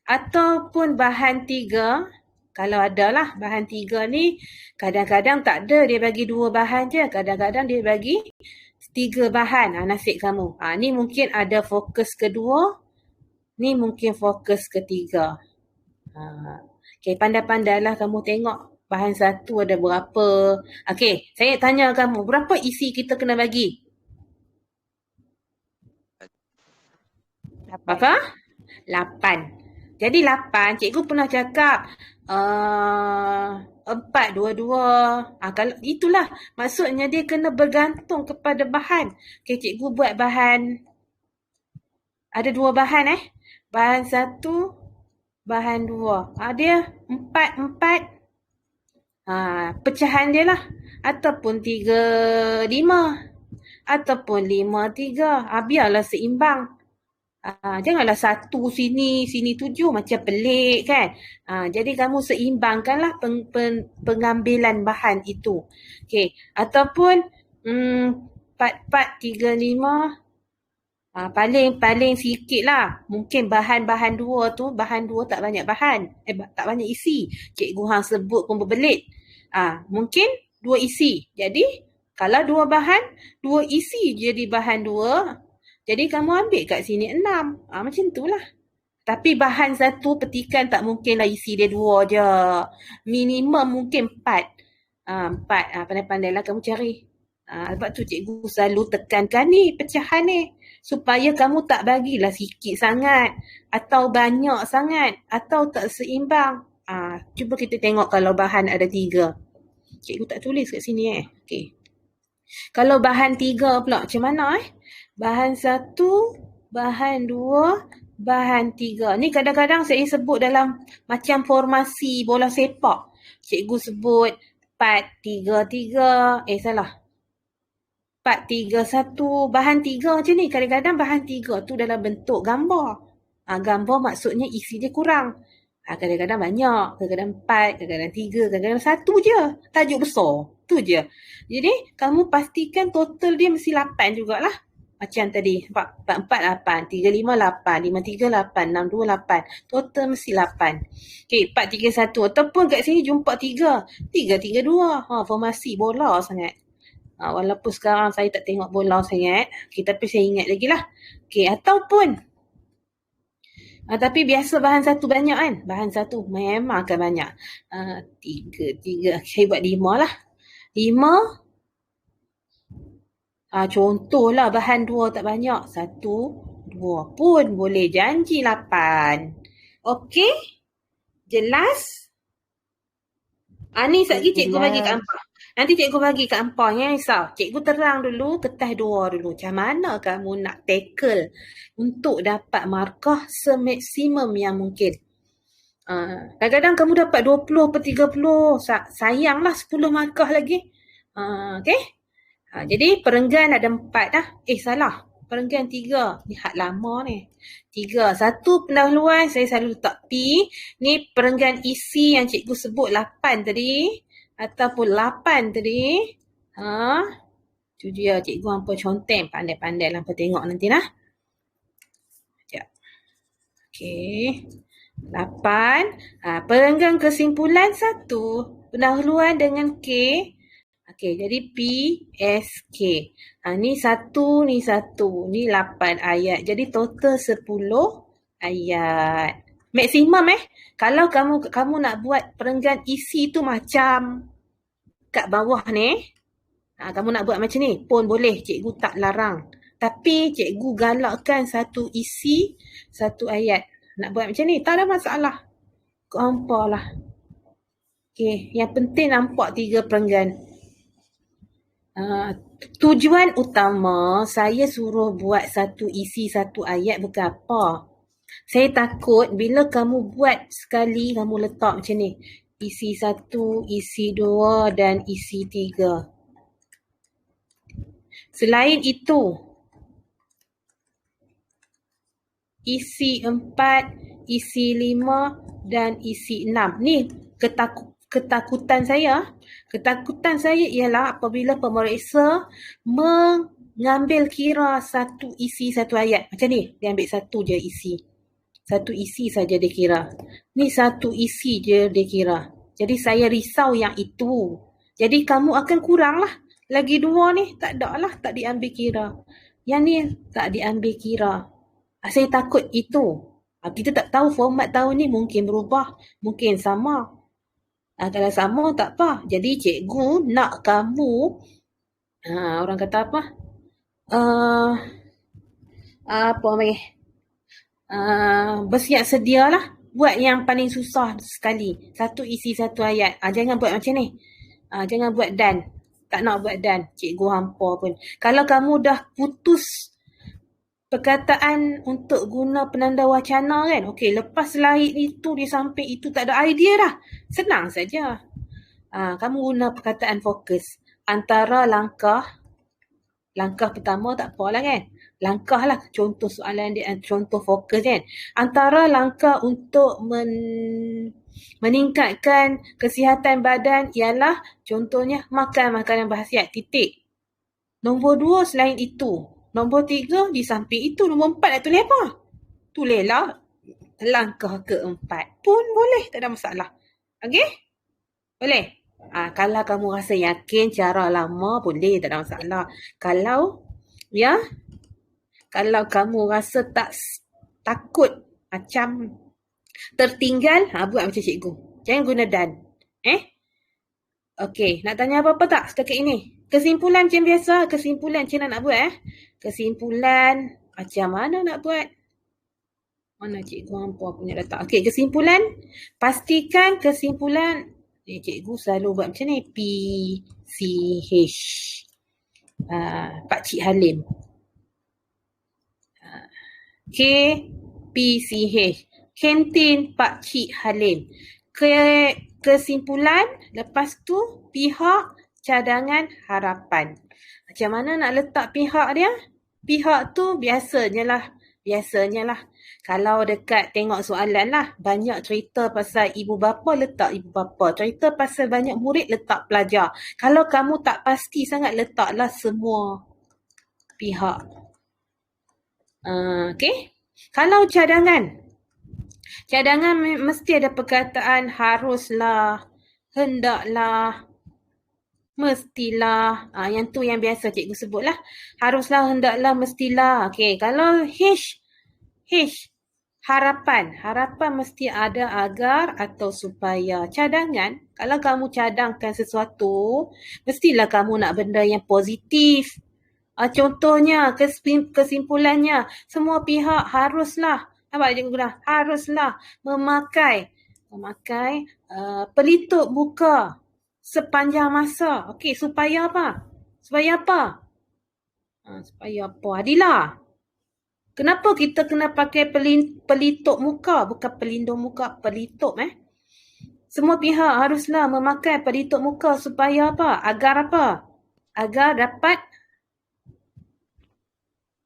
ataupun bahan 3, kalau adalah bahan 3 ni, kadang-kadang tak ada, dia bagi 2 bahan je. Kadang-kadang dia bagi 3 bahan. Nasib kamu. Ni mungkin ada fokus kedua, ni mungkin fokus ketiga. Okey, pandai-pandailah kamu tengok bahan 1 ada berapa. Okey, saya tanya kamu, berapa isi kita kena bagi? Berapa? 8. Jadi 8, cikgu pernah cakap 4, 2. Kalau itulah, maksudnya dia kena bergantung kepada bahan. Okey, cikgu buat bahan, ada 2 bahan Bahan 1, bahan 2. Dia 4. Pecahan dia lah. Ataupun 3, 5. Ataupun 5, 3. Biarlah seimbang. Janganlah 1 sini 7, macam pelik kan. Jadi kamu seimbangkanlah pengambilan bahan itu. Okey, ataupun 4, 3, 5. Paling sikit lah. Mungkin bahan 2 tu, bahan 2 tak banyak bahan. Tak banyak isi. Cikgu hang sebut pun berbelit. Mungkin 2 isi. Jadi, kalau 2 bahan, 2 isi jadi bahan 2. Jadi kamu ambil kat sini 6. Macam tu lah. Tapi bahan 1 petikan tak mungkin lah isi dia 2 je. Minimum mungkin 4. 4. Pandai-pandailah kamu cari. Sebab tu cikgu selalu tekankan ni, pecahan ni. Supaya kamu tak bagilah sikit sangat. Atau banyak sangat. Atau tak seimbang. Cuba kita tengok kalau bahan ada 3. Cikgu tak tulis kat sini Okey. Kalau bahan 3 pula macam mana Bahan 1, bahan 2, bahan 3. Ni kadang-kadang saya sebut dalam macam formasi bola sepak. Cikgu sebut 4-3-3. Salah. 4-3-1. Bahan 3 je ni. Kadang-kadang bahan 3 tu dalam bentuk gambar. Gambar maksudnya isi dia kurang. Kadang-kadang banyak. Kadang-kadang 4, kadang-kadang 3, kadang-kadang 1 je. Tajuk besar. Tu je. Jadi, kamu pastikan total dia mesti 8 jugalah. Macam tadi. 4, 4, 8. 3, 5, 8. 5, 3, 8. 6, 2, 8. Total mesti 8. Okey, 4, 3, 1. Ataupun kat sini jumpa 3. 3, 3, 2. Formasi bola sangat. Walaupun sekarang saya tak tengok bola sangat. Tapi saya ingat lagi lah. Ataupun tapi biasa bahan 1 banyak kan? Bahan 1 memang akan banyak. 3. Saya buat 5 lah. 5. Contohlah bahan 2 tak banyak. 1, 2 pun boleh janji 8. Okey? Jelas? Ni sekejap lagi cikgu bagi kat hampa. Nanti cikgu bagi kat hampa. Jangan risau. Cikgu terang dulu kertas 2 dulu. Macam mana kamu nak tackle untuk dapat markah semaksimum yang mungkin. Kadang-kadang kamu dapat 20 per 30. Sayanglah 10 markah lagi. Okey? Jadi perenggan ada 4 dah. Salah. Perenggan 3. Ni hak lama ni. 3. 1 pendahuluan saya selalu letak P. Ni perenggan isi yang cikgu sebut 8 tadi. Ataupun 8 tadi. Tu dia cikgu hampa conteng. Pandai-pandai lah hampa tengok nanti lah. Sekejap. Okey. 8. Perenggan kesimpulan 1. Pendahuluan dengan K. Okey, jadi P, S, K. Ni 1, ni 1. Ni 8 ayat. Jadi total 10 ayat. Maksimum Kalau kamu nak buat perenggan isi tu macam kat bawah ni. Kamu nak buat macam ni pun boleh. Cikgu tak larang. Tapi cikgu galakkan 1 isi, 1 ayat. Nak buat macam ni, tak ada masalah. Kau hampa lah. Okey, yang penting nampak 3 perenggan. Tujuan utama saya suruh buat 1 isi 1 ayat bukan apa. Saya takut bila kamu buat sekali kamu letak macam ni. Isi 1, isi 2 dan isi 3. Selain itu, isi 4, isi 5 dan isi 6. Ni ketakutan saya. Ketakutan saya ialah apabila pemeriksa mengambil kira 1 isi 1 ayat. Macam ni, dia ambil 1 je isi. 1 isi saja dia kira. Ni 1 isi je dia kira. Jadi saya risau yang itu. Jadi kamu akan kurang lah. Lagi 2 ni tak ada lah, tak diambil kira. Yang ni tak diambil kira. Saya takut itu. Kita tak tahu format tahun ni mungkin berubah. Mungkin sama. Kalau sama tak apa. Jadi cikgu nak kamu, orang kata apa? Apa lagi? Bersiap sedialah. Buat yang paling susah sekali. 1 isi 1 ayat. Jangan buat macam ni. Jangan buat dan. Tak nak buat dan. Cikgu hampa pun. Kalau kamu dah putus perkataan untuk guna penanda wacana kan. Okey, lepas slide itu di samping itu tak ada idea dah. Senang saja. Kamu guna perkataan fokus. Antara langkah pertama tak apalah kan. Langkah lah contoh soalan dia, contoh fokus kan. Antara langkah untuk meningkatkan kesihatan badan ialah contohnya makan makanan berkhasiat. Titik. Nombor 2 selain itu. Nombor 3 di samping itu. Nombor 4 nak tulis apa? Tulislah langkah keempat pun boleh. Tak ada masalah. Okey? Boleh? Kalau kamu rasa yakin cara lama boleh. Tak ada masalah. Kalau kamu rasa takut macam tertinggal, buat macam cikgu. Jangan guna dan. Okey, nak tanya apa-apa tak setakat ini? Kesimpulan macam biasa. Kesimpulan macam mana nak buat? Kesimpulan macam mana nak buat? Mana cikgu hampa punya letak? Okey, kesimpulan. Pastikan kesimpulan. Cikgu selalu buat macam ni. P, C, H. Pak Cik Halim. Okey. KPCH. Kantin Pak Cik Halim. Kesimpulan, lepas tu pihak cadangan harapan. Macam mana nak letak pihak dia? Pihak tu biasanya lah. Kalau dekat tengok soalan lah, banyak cerita pasal ibu bapa, letak ibu bapa. Cerita pasal banyak murid, letak pelajar. Kalau kamu tak pasti sangat, letaklah semua pihak. Okay. Kalau cadangan mesti ada perkataan haruslah, hendaklah, mestilah. Yang tu yang biasa cikgu sebut lah. Haruslah, hendaklah, mestilah. Okay. Kalau H, harapan mesti ada agar atau supaya. Cadangan, kalau kamu cadangkan sesuatu, mestilah kamu nak benda yang positif. Contohnya, kesimpulannya, semua pihak haruslah, apa cikgu dah? Haruslah memakai pelitup muka sepanjang masa. Okey, supaya apa? Supaya apa? Adilah. Kenapa kita kena pakai pelitup muka? Bukan pelindung muka, pelitup Semua pihak haruslah memakai pelitup muka supaya apa? Agar apa? Agar dapat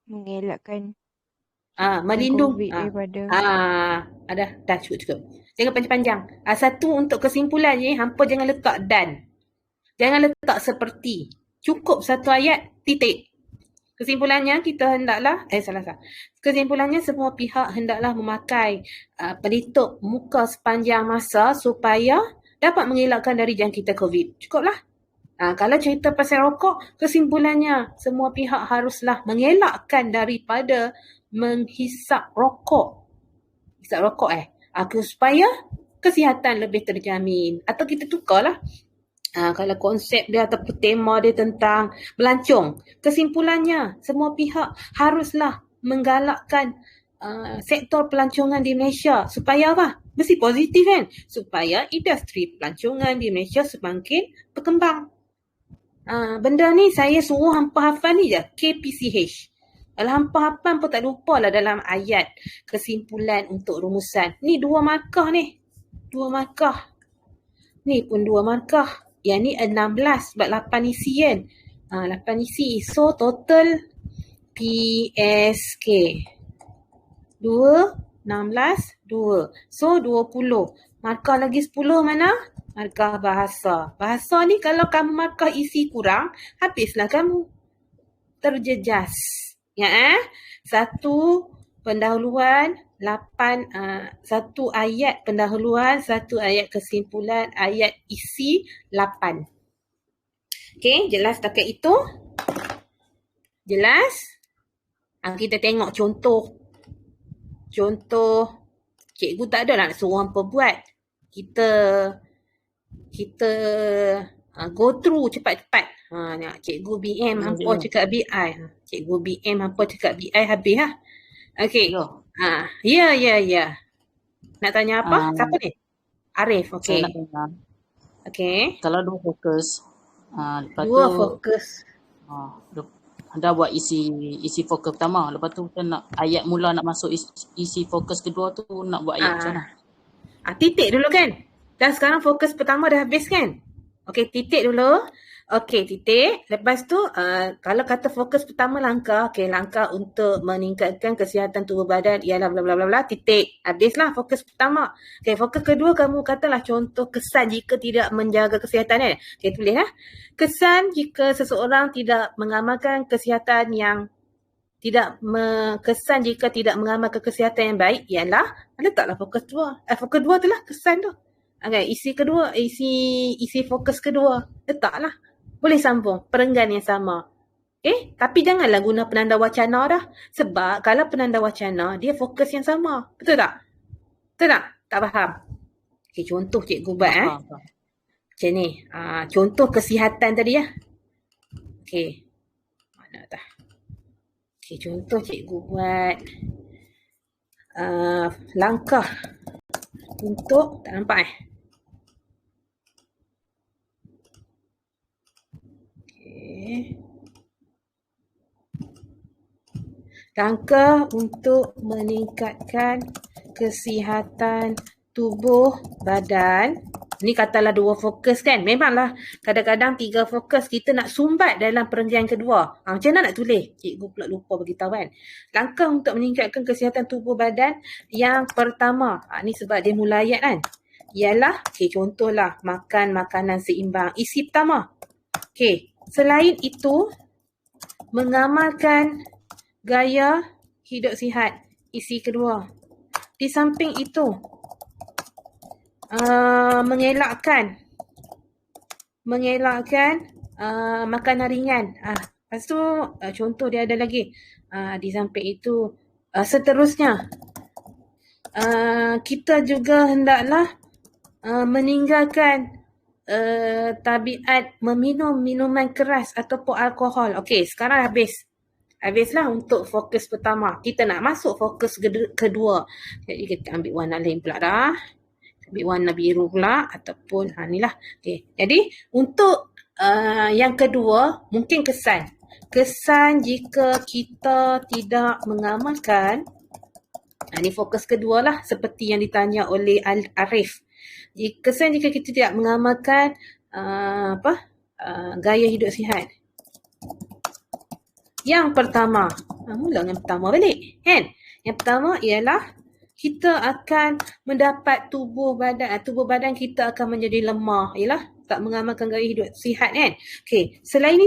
mengelakkan melindung COVID daripada dah cukup. Jangan panjang-panjang. Satu untuk kesimpulan je, hampa jangan letak dan. Jangan letak seperti. Cukup satu ayat, titik. Kesimpulannya kita hendaklah Kesimpulannya semua pihak hendaklah memakai pelitup muka sepanjang masa supaya dapat mengelakkan dari jangkitan COVID. Cukuplah. Kalau cerita pasal rokok, kesimpulannya semua pihak haruslah mengelakkan daripada menghisap rokok. Supaya kesihatan lebih terjamin. Atau kita tukarlah. Kalau konsep dia atau tema dia tentang melancong, kesimpulannya semua pihak haruslah menggalakkan sektor pelancongan di Malaysia. Supaya apa? Mesti positif kan? Supaya industri pelancongan di Malaysia semakin berkembang. Benda ni saya suruh hampa hafal ni je, KPCH. Kalau hampa hafal pun tak lupa lah dalam ayat kesimpulan untuk rumusan. Ni 2 markah ni. 2 markah. Ni pun 2 markah. Yang ni 16 sebab 8 isi kan. 8 isi. So total PSK. 2, 16, 2. So 20. Markah lagi 10 mana? Markah bahasa. Bahasa ni kalau kamu markah isi kurang, habislah kamu. Terjejas. Ya, satu pendahuluan, 8, satu ayat pendahuluan, satu ayat kesimpulan, ayat isi 8. Okey, jelas takat itu? Jelas? Kita tengok contoh. Cikgu tak ada nak suruh hampa buat. Kita go through cepat-cepat. Cikgu BM hampa cakap BI. Cikgu BM hampa cakap BI habis lah. Okey. Ya. Nak tanya apa? Siapa ni? Arif. Okey. Saya nak tanya. Okey. Kalau 2 fokus. Lepas 2 fokus. Dah buat isi fokus pertama. Lepas tu kita nak ayat mula nak masuk isi fokus kedua tu nak buat ayat macam mana? Titik dulu kan? Dan sekarang fokus pertama dah habis kan? Okey, titik dulu. Okey, titik. Lepas tu, kalau kata fokus pertama langkah untuk meningkatkan kesihatan tubuh badan ialah bla bla bla bla, titik. Habislah fokus pertama. Okey, fokus kedua kamu katalah contoh kesan jika tidak menjaga kesihatan kan? Okey, tulislah. Kesan jika seseorang tidak mengamalkan kesihatan yang kesan jika tidak mengamalkan kesihatan yang baik ialah, letaklah fokus 2. Fokus 2 tu lah kesan tu. Okay, isi fokus kedua. Letaklah. Boleh sambung. Perenggan yang sama. Okay? Tapi janganlah guna penanda wacana dah. Sebab kalau penanda wacana, dia fokus yang sama. Betul tak? Tak faham? Okay, contoh cikgu buat. Macam ni. Contoh kesihatan tadi ya. Okay. Mana dah? Okay, contoh cikgu buat. Langkah untuk, tak nampak Langkah untuk meningkatkan kesihatan tubuh badan. Ni katalah 2 fokus kan. Memanglah kadang-kadang 3 fokus kita nak sumbat dalam perenggan kedua. Macam mana nak tulis? Cikgu pula lupa beritahu kan. Langkah untuk meningkatkan kesihatan tubuh badan. Yang pertama, ni sebab dia mula ayat kan. Ialah, contohlah makan makanan seimbang. Isi pertama. Selain itu, mengamalkan gaya hidup sihat. Isi kedua. Di samping itu, mengelakkan makanan ringan. Lepas tu contoh dia ada lagi. Di samping itu, seterusnya, kita juga hendaklah meninggalkan tabiat meminum minuman keras ataupun alkohol. Okey, sekarang habislah untuk fokus pertama. Kita nak masuk fokus kedua. Jadi kita ambil warna lain pula dah. Ambil warna biru pula ataupun inilah. Okey. Jadi untuk yang kedua mungkin kesan. Kesan jika kita tidak mengamalkan, ini fokus kedua lah seperti yang ditanya oleh Arif. Kesan jika kita tidak mengamalkan gaya hidup sihat. Yang pertama, mula dengan pertama balik kan? Yang pertama ialah kita akan mendapat tubuh badan kita akan menjadi lemah. Ialah tak mengamalkan gaya hidup sihat kan? Okey, selain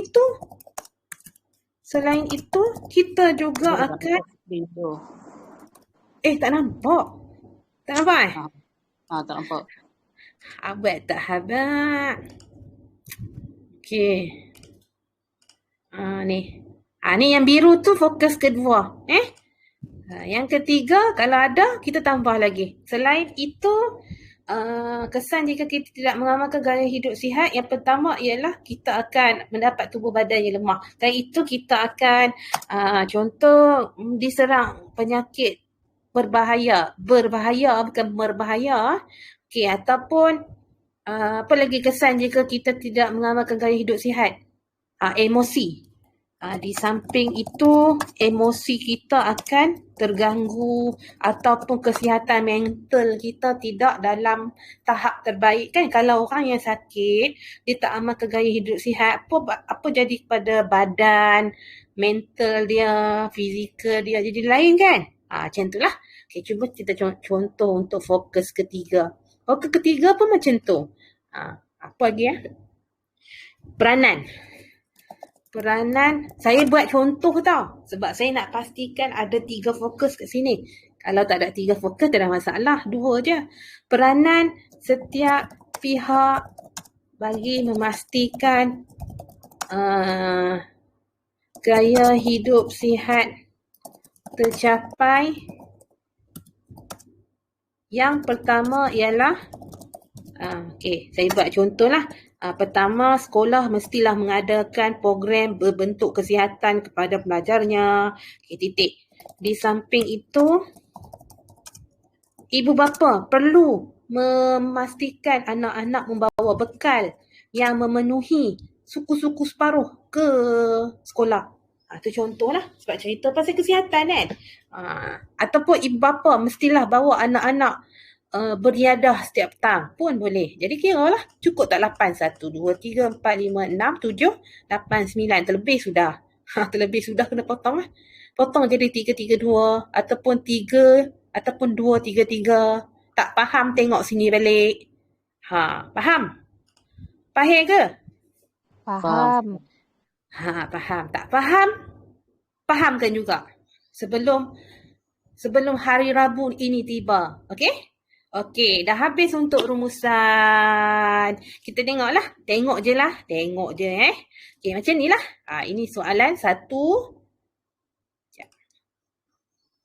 itu kita juga akan tak nampak. Tak nampak Tak nampak. Abang tak habaq. Okey. Ni yang biru tu fokus kedua. Yang ketiga, kalau ada, kita tambah lagi. Selain itu, kesan jika kita tidak mengamalkan gaya hidup sihat, yang pertama ialah kita akan mendapat tubuh badan yang lemah. Dan itu kita akan, contoh, diserang penyakit berbahaya bukan berbahaya. Okey, ataupun apa lagi kesan jika kita tidak mengamalkan gaya hidup sihat? Emosi. Di samping itu, emosi kita akan terganggu ataupun kesihatan mental kita tidak dalam tahap terbaik kan. Kalau orang yang sakit, dia tak amalkan gaya hidup sihat, apa jadi kepada badan, mental dia, fizikal dia jadi lain kan. Macam itulah. Okay, cuba kita contoh untuk fokus ketiga. Fokus ketiga pun macam tu. Apa lagi Peranan, saya buat contoh tau. Sebab saya nak pastikan ada 3 fokus kat sini. Kalau tak ada 3 fokus, tak ada masalah. 2 je. Peranan setiap pihak bagi memastikan gaya hidup sihat tercapai. Yang pertama ialah, saya buat contoh lah. Pertama, sekolah mestilah mengadakan program berbentuk kesihatan kepada pelajarnya. Titik. Di samping itu, ibu bapa perlu memastikan anak-anak membawa bekal yang memenuhi suku-suku separuh ke sekolah. Itu contohlah sebab cerita pasal kesihatan kan. Ataupun ibu bapa mestilah bawa anak-anak beriadah setiap petang pun boleh. Jadi kira lah cukup tak 8, 1, 2, 3, 4, 5, 6, 7, 8, 9. Terlebih sudah. Terlebih sudah kena potong lah. Potong jadi 3, 3, 2 ataupun 3 ataupun 2, 3, 3. Tak faham tengok sini balik. Faham? Faham ke? Faham. Faham. Tak faham? Fahamkan juga. Sebelum hari Rabu ini tiba. Okey? Okey, dah habis untuk rumusan. Kita tengoklah. Tengok je. Okey, macam ni lah. Ini soalan 1.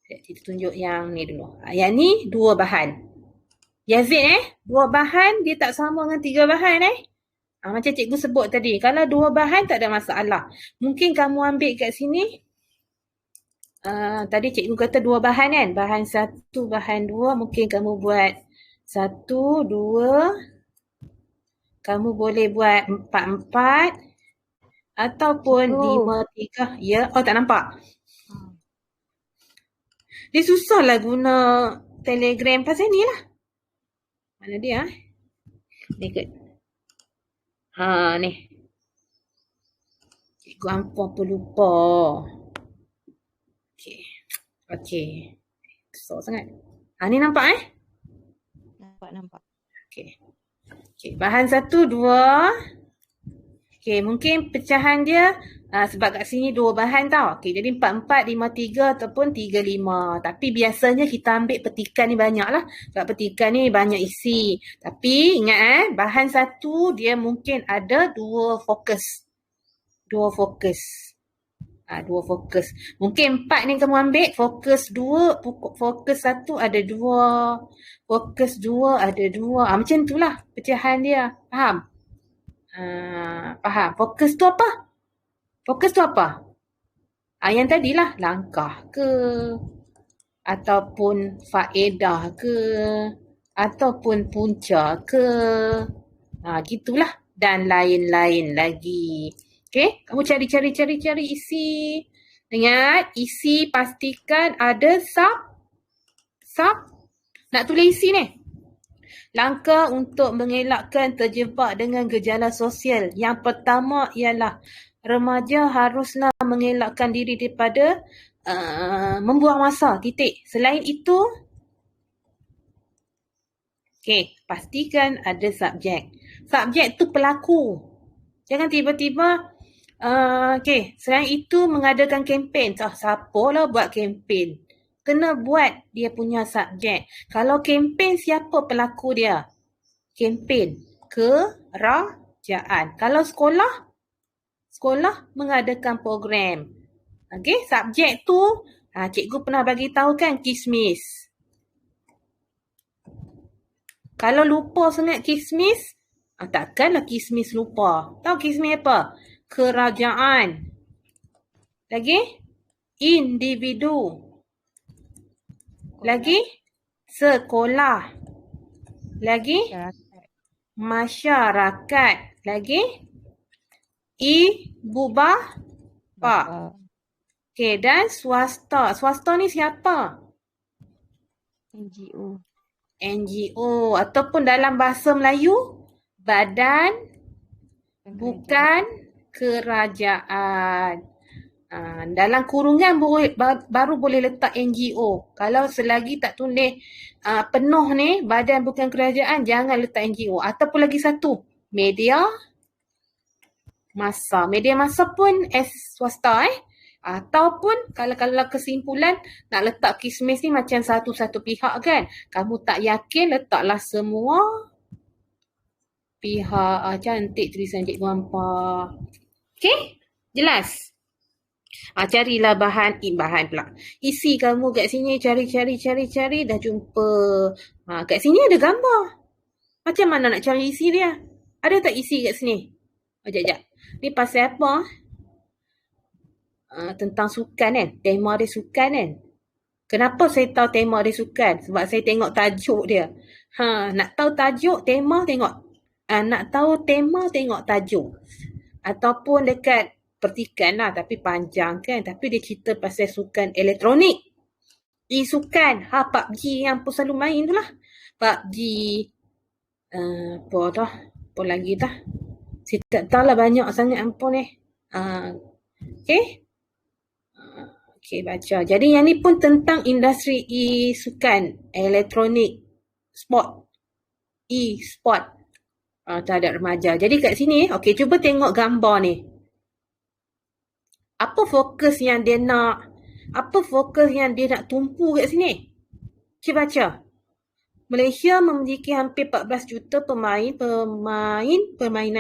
Kita tunjuk yang ni dulu. Yang ni 2 bahan. Yazid 2 bahan dia tak sama dengan 3 bahan macam cikgu sebut tadi. Kalau 2 bahan tak ada masalah. Mungkin kamu ambil kat sini. Tadi cikgu kata 2 bahan kan. Bahan 1, bahan 2. Mungkin kamu buat 1, 2. Kamu boleh buat 4, 4. Ataupun 5, 3. Ya. Oh, tak nampak? Dia susah lah guna Telegram pasal ni lah. Mana dia? Ni kot. Ni. Cikgu Ampuh apa lupa. Okey. Besar sangat. Ni nampak Nampak. Okey. Bahan 1, 2. Okey, mungkin pecahan dia sebab kat sini 2 bahan tau. Okey, jadi 4, 4, 5, 3 ataupun 3, 5. Tapi biasanya kita ambil petikan ni banyak lah. Sebab petikan ni banyak isi. Tapi ingat bahan 1 dia mungkin ada 2 fokus. 2 fokus. Mungkin 4 ni kamu ambil fokus 2, fokus 1 ada 2, fokus 2 ada 2. Macam itulah pecahan dia. Faham? Faham. Fokus tu apa? Yang tadilah langkah ke, ataupun faedah ke, ataupun punca ke. Gitulah. Dan lain-lain lagi. Okey, kamu cari isi. Ingat, isi pastikan ada sub. Nak tulis isi ni. Langkah untuk mengelakkan terjebak dengan gejala sosial. Yang pertama ialah remaja haruslah mengelakkan diri daripada membuang masa. Titik. Selain itu, okey, pastikan ada subjek. Subjek tu pelaku. Jangan tiba-tiba selain itu mengadakan kempen. Siapalah buat kempen? Kena buat dia punya subjek. Kalau kempen, siapa pelaku dia? Kempen kerajaan. Kalau sekolah mengadakan program. Okey, subjek tu cikgu pernah bagi tahu kan, kismis. Kalau lupa sangat kismis, takkanlah kismis lupa. Tahu kismis apa? Kerajaan. Lagi? Individu. Lagi? Sekolah. Lagi? Masyarakat. Lagi? Ibu bapa. Okey, dan swasta. Swasta ni siapa? NGO ataupun dalam bahasa Melayu, badan bukan kerajaan. Dalam kurungan baru boleh letak NGO. Kalau selagi tak tulis penuh ni, badan bukan kerajaan, jangan letak NGO. Ataupun lagi satu, media masa. Media masa pun swasta Ataupun kalau kesimpulan nak letak kismis ni macam satu-satu pihak kan. Kamu tak yakin, letaklah semua pihak. Cantik tulisan Cikgu Ampah. Okey? Jelas? Carilah bahan pula. Isi kamu kat sini, cari, dah jumpa. Kat sini ada gambar. Macam mana nak cari isi dia? Ada tak isi kat sini? Sekejap. Ni pasal apa? Tentang sukan kan. Tema dia sukan kan. Kenapa saya tahu tema dia sukan? Sebab saya tengok tajuk dia. Nak tahu tajuk, tema tengok. Nak tahu tema, tengok tajuk. Ataupun dekat pertikan lah, tapi panjang kan. Tapi dia cerita pasal sukan elektronik. E-sukan. PUBG yang pun selalu main tu lah. PUBG. Apa lagi dah. Saya tak tahu lah, banyak sangat ampun ni. Okey, baca. Jadi yang ni pun tentang industri e-sukan, elektronik, sport, e-sport terhadap remaja. Jadi kat sini, okey, cuba tengok gambar ni. Apa fokus yang dia nak? Apa fokus yang dia nak tumpu kat sini? Cuba baca. Malaysia memiliki hampir 14 juta permainan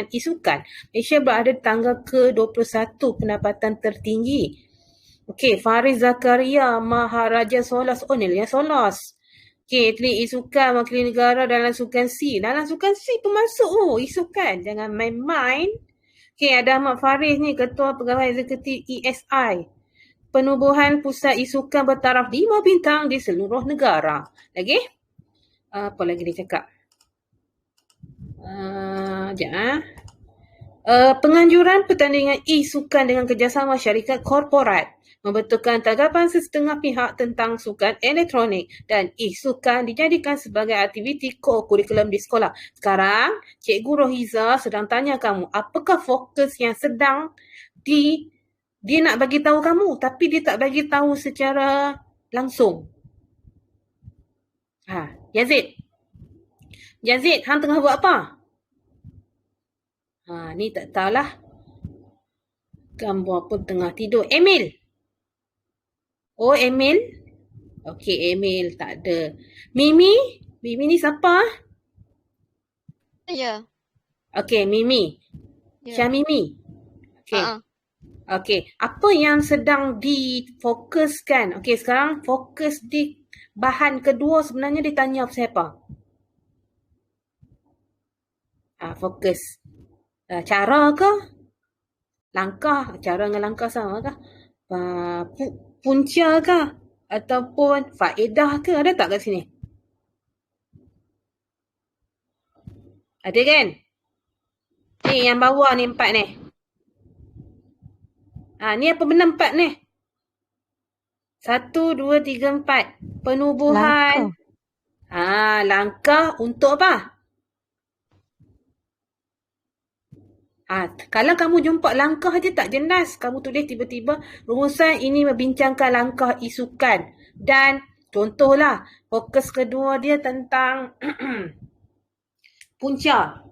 e-sukan. Malaysia berada di tangga ke-21 pendapatan tertinggi. Okey, Faris Zakaria Maharaja Solas. Ni yang Solas. Okey, atlet e-sukan mewakili negara dalam sukan C. Dalam sukan C pun masuk e-sukan. Jangan main-main. Okey, ada Ahmad Faris ni, Ketua Pegawai Eksekutif ESI. Penubuhan pusat e-sukan bertaraf 5 bintang di seluruh negara. Lagi? Apa lagi dia cakap? Penganjuran pertandingan e-sukan dengan kerjasama syarikat korporat. membetulkan tanggapan sesetengah pihak tentang sukan elektronik dan sukan dijadikan sebagai aktiviti kurikulum di sekolah. Sekarang, Cikgu Rohiza sedang tanya kamu, apakah fokus yang sedang dia nak bagi tahu kamu tapi dia tak bagi tahu secara langsung. Yazid, hang tengah buat apa? Ni tak tahulah. Gambar pun tengah tidur. Emil. Oh, Emil. Okey, Emil tak ada. Mimi ni siapa? Ya. Okey, Mimi. Syamimi. Okey. Okey, apa yang sedang difokuskan? Okey, sekarang fokus di bahan kedua sebenarnya ditanya siapa? Fokus. Cara ke? Langkah, cara dengan langkah sama kah? Punca kah? Ataupun faedah ke? Ada tak kat sini? Ada kan? Ni yang bawah ni 4 ni. Ni apa benda 4 ni? 1, 2, 3, 4. Penubuhan. Langkah untuk apa? Kalau kamu jumpa langkah je tak jelas, kamu tulis tiba-tiba rumusan ini membincangkan langkah isukan. Dan contohlah, fokus kedua dia tentang punca.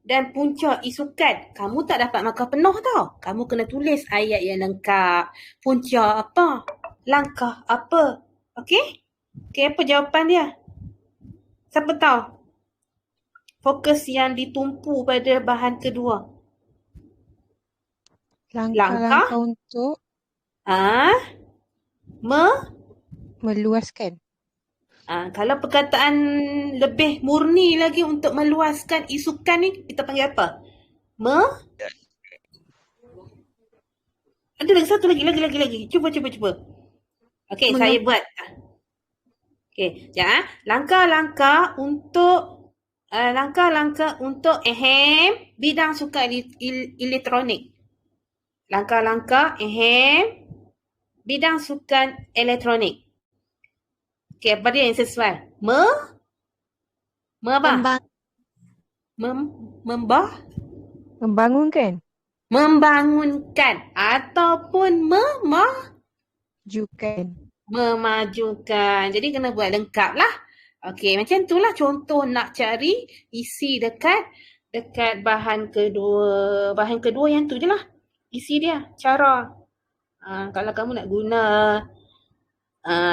Dan punca isukan. Kamu tak dapat markah penuh tau. Kamu kena tulis ayat yang lengkap. Punca apa? Langkah apa? Okey? Okey, apa jawapan dia? Siapa tahu? Fokus yang ditumpu pada bahan kedua. Langkah untuk meluaskan. Kalau perkataan lebih murni lagi untuk meluaskan isukan ni, kita panggil apa? Ada lagi satu lagi. Cuba. Okey, saya buat. Okey, langkah-langkah untuk bidang sukan elektronik. Langkah-langkah bidang sukan elektronik. Okey, apa dia yang sesuai? Apa? Membangunkan. Membangunkan ataupun memajukan. Jadi kena buat lengkap lah. Okey, macam itulah contoh nak cari isi dekat bahan kedua. Bahan kedua yang tu je lah. Isi dia, cara. Kalau kamu nak guna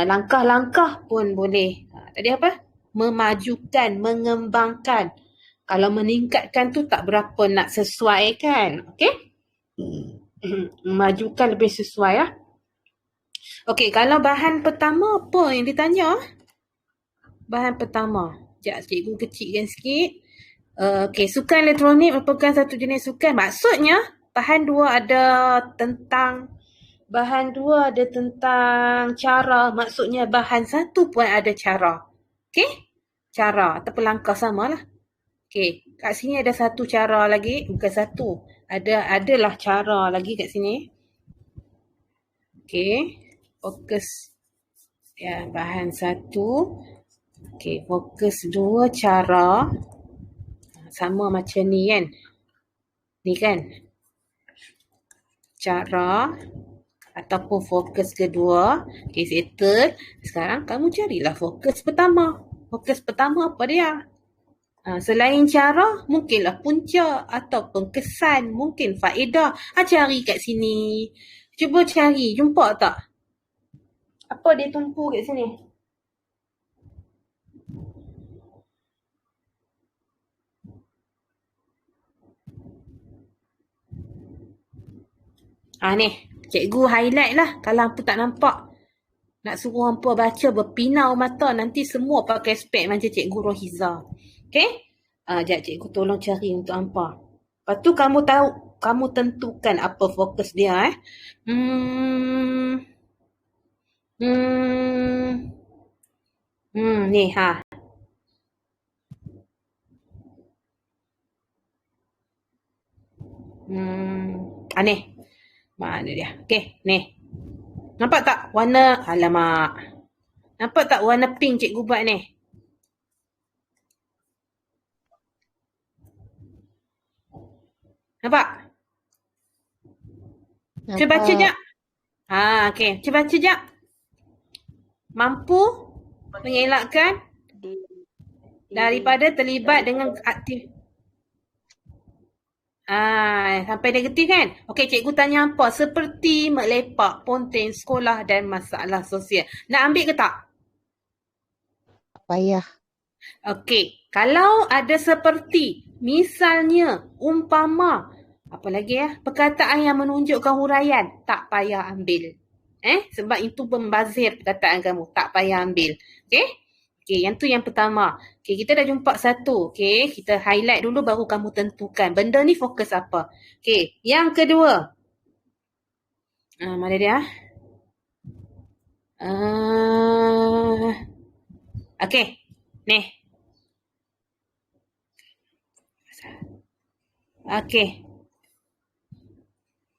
langkah-langkah pun boleh. Tadi apa? Memajukan, mengembangkan. Kalau meningkatkan tu tak berapa nak sesuai kan? Okey? Memajukan lebih sesuai lah. Okey, kalau bahan pertama apa yang ditanya? Bahan pertama. Sekejap, cikgu kecilkan sikit. Okey, sukan elektronik merupakan satu jenis sukan. Maksudnya, bahan dua ada tentang cara. Maksudnya bahan satu pun ada cara. Okey? Cara ataupun langkah sama lah. Okey, kat sini ada satu cara lagi. Bukan satu. Adalah cara lagi kat sini. Okey. Fokus. Ya, bahan satu. Okey, fokus dua cara. Sama macam ni kan. Ni kan. Cara ataupun fokus kedua. Okey, settle. Sekarang kamu carilah fokus pertama. Fokus pertama apa dia? Selain cara, mungkinlah punca ataupun kesan, mungkin faedah. Cari kat sini. Cuba cari, jumpa tak? Apa dia tumpu kat sini? Ni, cikgu highlight lah kalau hampa tak nampak. Nak suruh hampa baca berpinau mata, nanti semua pakai spek macam cikgu Rohiza. Okey? Sekejap cikgu tolong cari untuk hampa. Lepas tu kamu tentukan apa fokus dia. Ni ni. Mana dia? Okey, ni. Nampak tak warna, alamak. Nampak tak warna pink cikgu buat ni? Nampak? Cuba baca jap. Okey. Cuba baca jap. Mampu mengelakkan daripada terlibat dengan aktif. Sampai negatif kan? Okey, cikgu tanya apa? Seperti melepak, ponten, sekolah dan masalah sosial. Nak ambil ke tak? Payah. Okey, kalau ada seperti, misalnya, umpama, apa lagi ya? Perkataan yang menunjukkan huraian, tak payah ambil. Sebab itu membazir perkataan kamu, tak payah ambil. Okey? Okey, yang tu yang pertama. Okey, kita dah jumpa satu. Okey, kita highlight dulu baru kamu tentukan. Benda ni fokus apa. Okey, yang kedua. Mana dia? Okey, ni. Okey.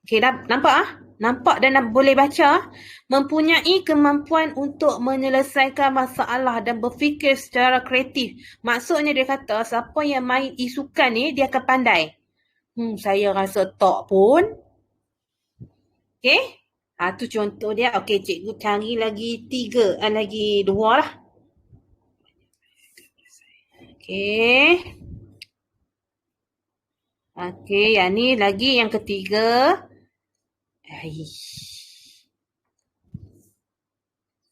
Okey, dah nampak Nampak dan boleh baca. Mempunyai kemampuan untuk menyelesaikan masalah dan berfikir secara kreatif. Maksudnya dia kata siapa yang main isukan ni dia akan pandai. Saya rasa tak pun. Okey. Tu contoh dia. Okey, cikgu cari lagi 3. Lagi 2 lah. Okey. Okey, yang ni lagi yang ketiga.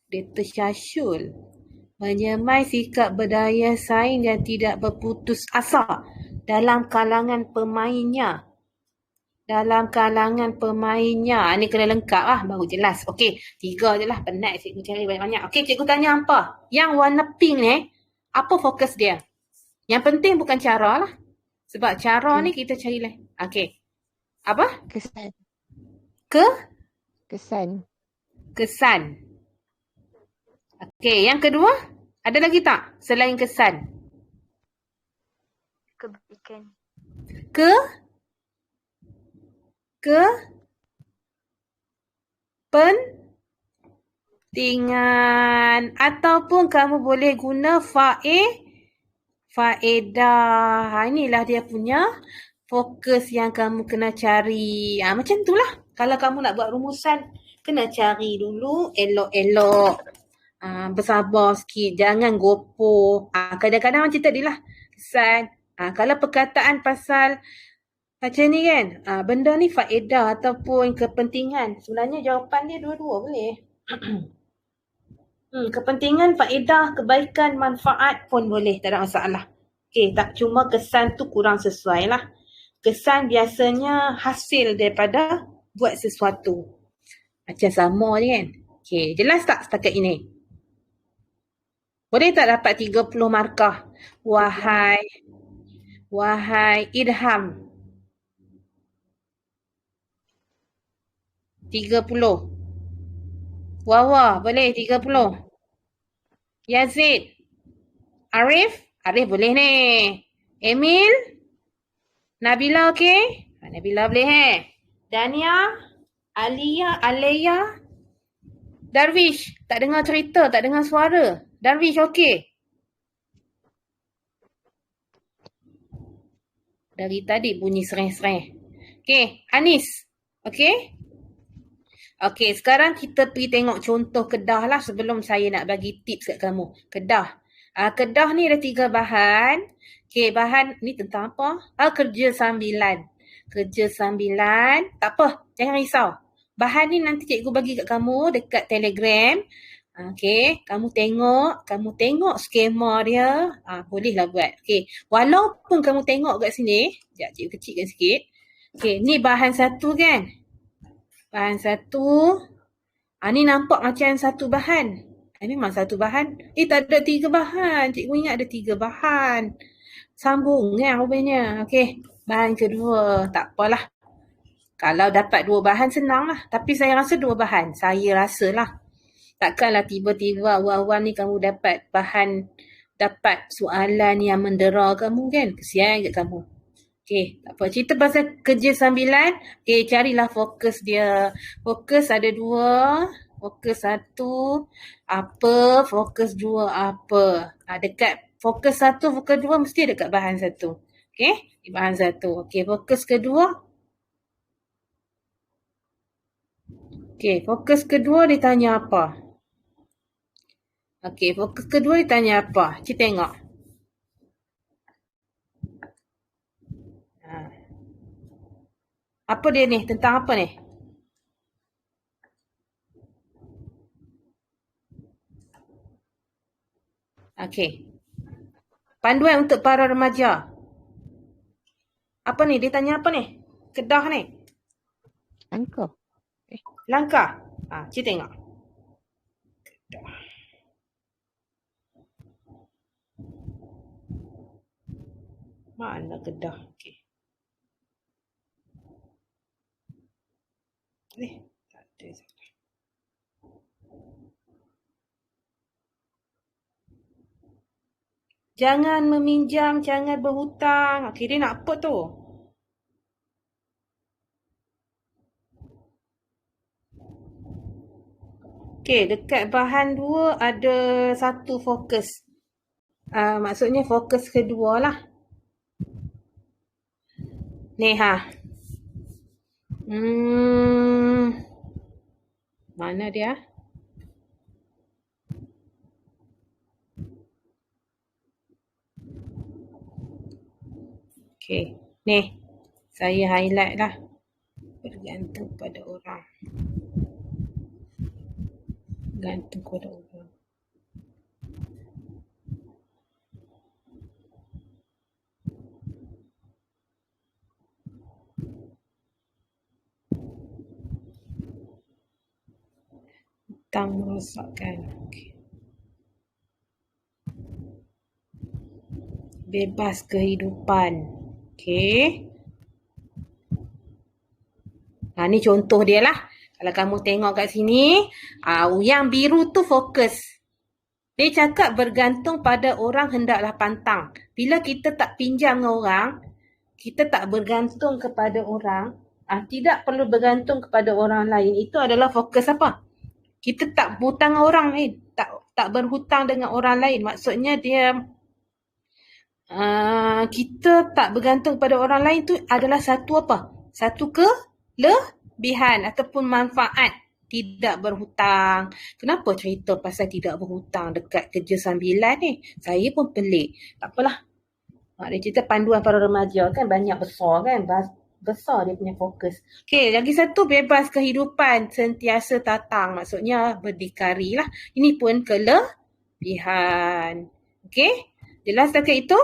Dia tersyasyul. Menyemai sikap berdaya saing dan tidak berputus asa dalam kalangan pemainnya. Ni kena lengkap lah, baru jelas. Okey, 3 je lah. Penat cikgu cari banyak-banyak. Okey, cikgu tanya apa? Yang warna pink ni, apa fokus dia? Yang penting bukan cara lah. Sebab cara ni kita cari lah. Okey. Apa? Kesan. Kesan. Okey, yang kedua, ada lagi tak selain kesan? Kebaikan. Pentingan. Ataupun kamu boleh guna faedah. Inilah dia punya fokus yang kamu kena cari. Macam tu lah. Kalau kamu nak buat rumusan, kena cari dulu elok-elok. Bersabar sikit. Jangan gopoh. Kadang-kadang macam tadi lah. Kesan. Kalau perkataan pasal macam ni kan. Benda ni faedah ataupun kepentingan. Sebenarnya jawapan dia dua-dua boleh. Kepentingan, faedah, kebaikan, manfaat pun boleh. Tak ada masalah. Okey, tak cuma kesan tu kurang sesuai lah. Kesan biasanya hasil daripada buat sesuatu. Macam sama je kan. Okey, jelas tak setakat ini? Boleh tak dapat 30 markah? Wahai Irham. 30. Wawa, boleh 30. Yazid. Arif boleh ni. Emil. Nabila okey? Nabila boleh Dania. Aliyah. Darwish. Tak dengar cerita, tak dengar suara. Darwish okey? Dari tadi bunyi sereh-sereh. Okey, Anis. Okey? Okey, sekarang kita pergi tengok contoh Kedah lah sebelum saya nak bagi tips kat kamu. Kedah. Kedah ni ada 3 bahan. Okey, bahan ni tentang apa? Kerja sambilan. Kerja sambilan. Tak apa, jangan risau. Bahan ni nanti cikgu bagi kat kamu dekat Telegram. Okey, kamu tengok skema dia. Bolehlah buat. Okey, walaupun kamu tengok kat sini, sekejap cikgu kecilkan sikit. Okey, ni bahan 1 kan? Bahan 1. Ni nampak macam 1 bahan. Memang 1 bahan. Tak ada 3 bahan. Cikgu ingat ada 3 bahan. Sambung kan rupanya. Okey, bahan kedua. Tak apalah. Kalau dapat 2 bahan senang lah. Tapi saya rasa 2 bahan. Saya rasalah. Takkanlah tiba-tiba awal-awal ni kamu dapat soalan yang mendera kamu kan. Kesian kat kamu. Okey, tak apa. Cerita pasal kerja sambilan. Carilah fokus dia. Fokus ada 2. Fokus 1 apa, fokus 2 apa. Dekat fokus 1, fokus 2 mesti dekat bahan 1. Okey, di bahan 1. Okey, fokus kedua. Okey, fokus kedua ditanya apa? Okey, fokus kedua ditanya apa? Cik tengok. Apa dia ni? Tentang apa ni? Okey. Panduan untuk para remaja. Apa ni? Dia tanya apa ni? Kedah ni. Angka. Langkah. Cik tengok. Kedah. Mana Kedah? Okey. Tak ada. Jangan meminjam, jangan berhutang. Okey, dia nak apa tu? Okey, dekat bahan 2 ada satu fokus. Maksudnya fokus kedua lah. Ni mana dia? Okey, ni. Saya highlight lah. Bergantung pada orang. Gantung pada orang. Hutang merosakkan. Okay. Bebas kehidupan. Okey. Ni contoh dia lah. Kalau kamu tengok kat sini, yang biru tu fokus. Dia cakap bergantung pada orang hendaklah pantang. Bila kita tak pinjam dengan orang, kita tak bergantung kepada orang, tidak perlu bergantung kepada orang lain. Itu adalah fokus apa? Kita tak berhutang orang lain. Tak berhutang dengan orang lain. Maksudnya dia kita tak bergantung pada orang lain tu adalah satu apa? Satu kelebihan ataupun manfaat tidak berhutang. Kenapa cerita pasal tidak berhutang dekat kerja sambilan ni? Saya pun pelik. Tak apalah. Dia cerita panduan para remaja kan banyak besar kan? Besar dia punya fokus. Okey, lagi satu bebas kehidupan sentiasa tatang. Maksudnya berdikari lah. Ini pun kelebihan. Okey? Jelas tak itu?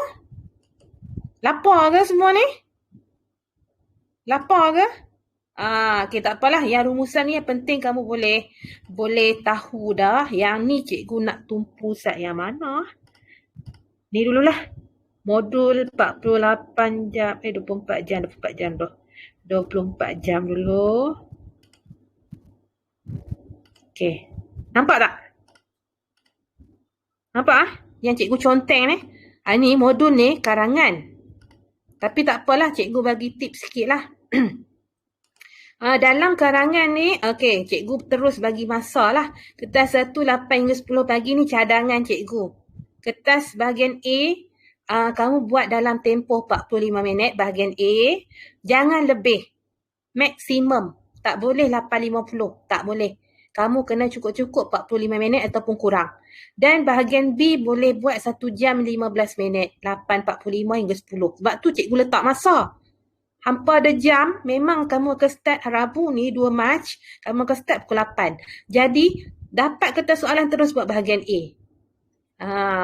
Lapar ke semua ni? Lapar ke? Okey, tak apalah. Yang rumusan ni yang penting kamu boleh tahu dah. Yang ni cikgu nak tumpu set yang mana? Ni dululah. Modul 48 jam. 24 jam dah. 24 jam dulu. Okey. Nampak tak? Nampak yang cikgu conteng ni? Ni modul ni karangan. Tapi tak apalah, cikgu bagi tips sikit lah. Dalam karangan ni, okey, cikgu terus bagi masa lah. Kertas 1, 8 hingga 10 pagi ni cadangan cikgu. Kertas bahagian A, kamu buat dalam tempoh 45 minit bahagian A. Jangan lebih. Maksimum. Tak boleh 8.50. Tak boleh. Kamu kena cukup-cukup 45 minit ataupun kurang. Dan bahagian B boleh buat 1 jam 15 minit. 8.45 hingga 10. Sebab tu cikgu letak masa. Hampa ada jam, memang kamu akan start Rabu ni 2 Mac, kamu akan start pukul 8. Jadi, dapat kertas soalan terus buat bahagian A.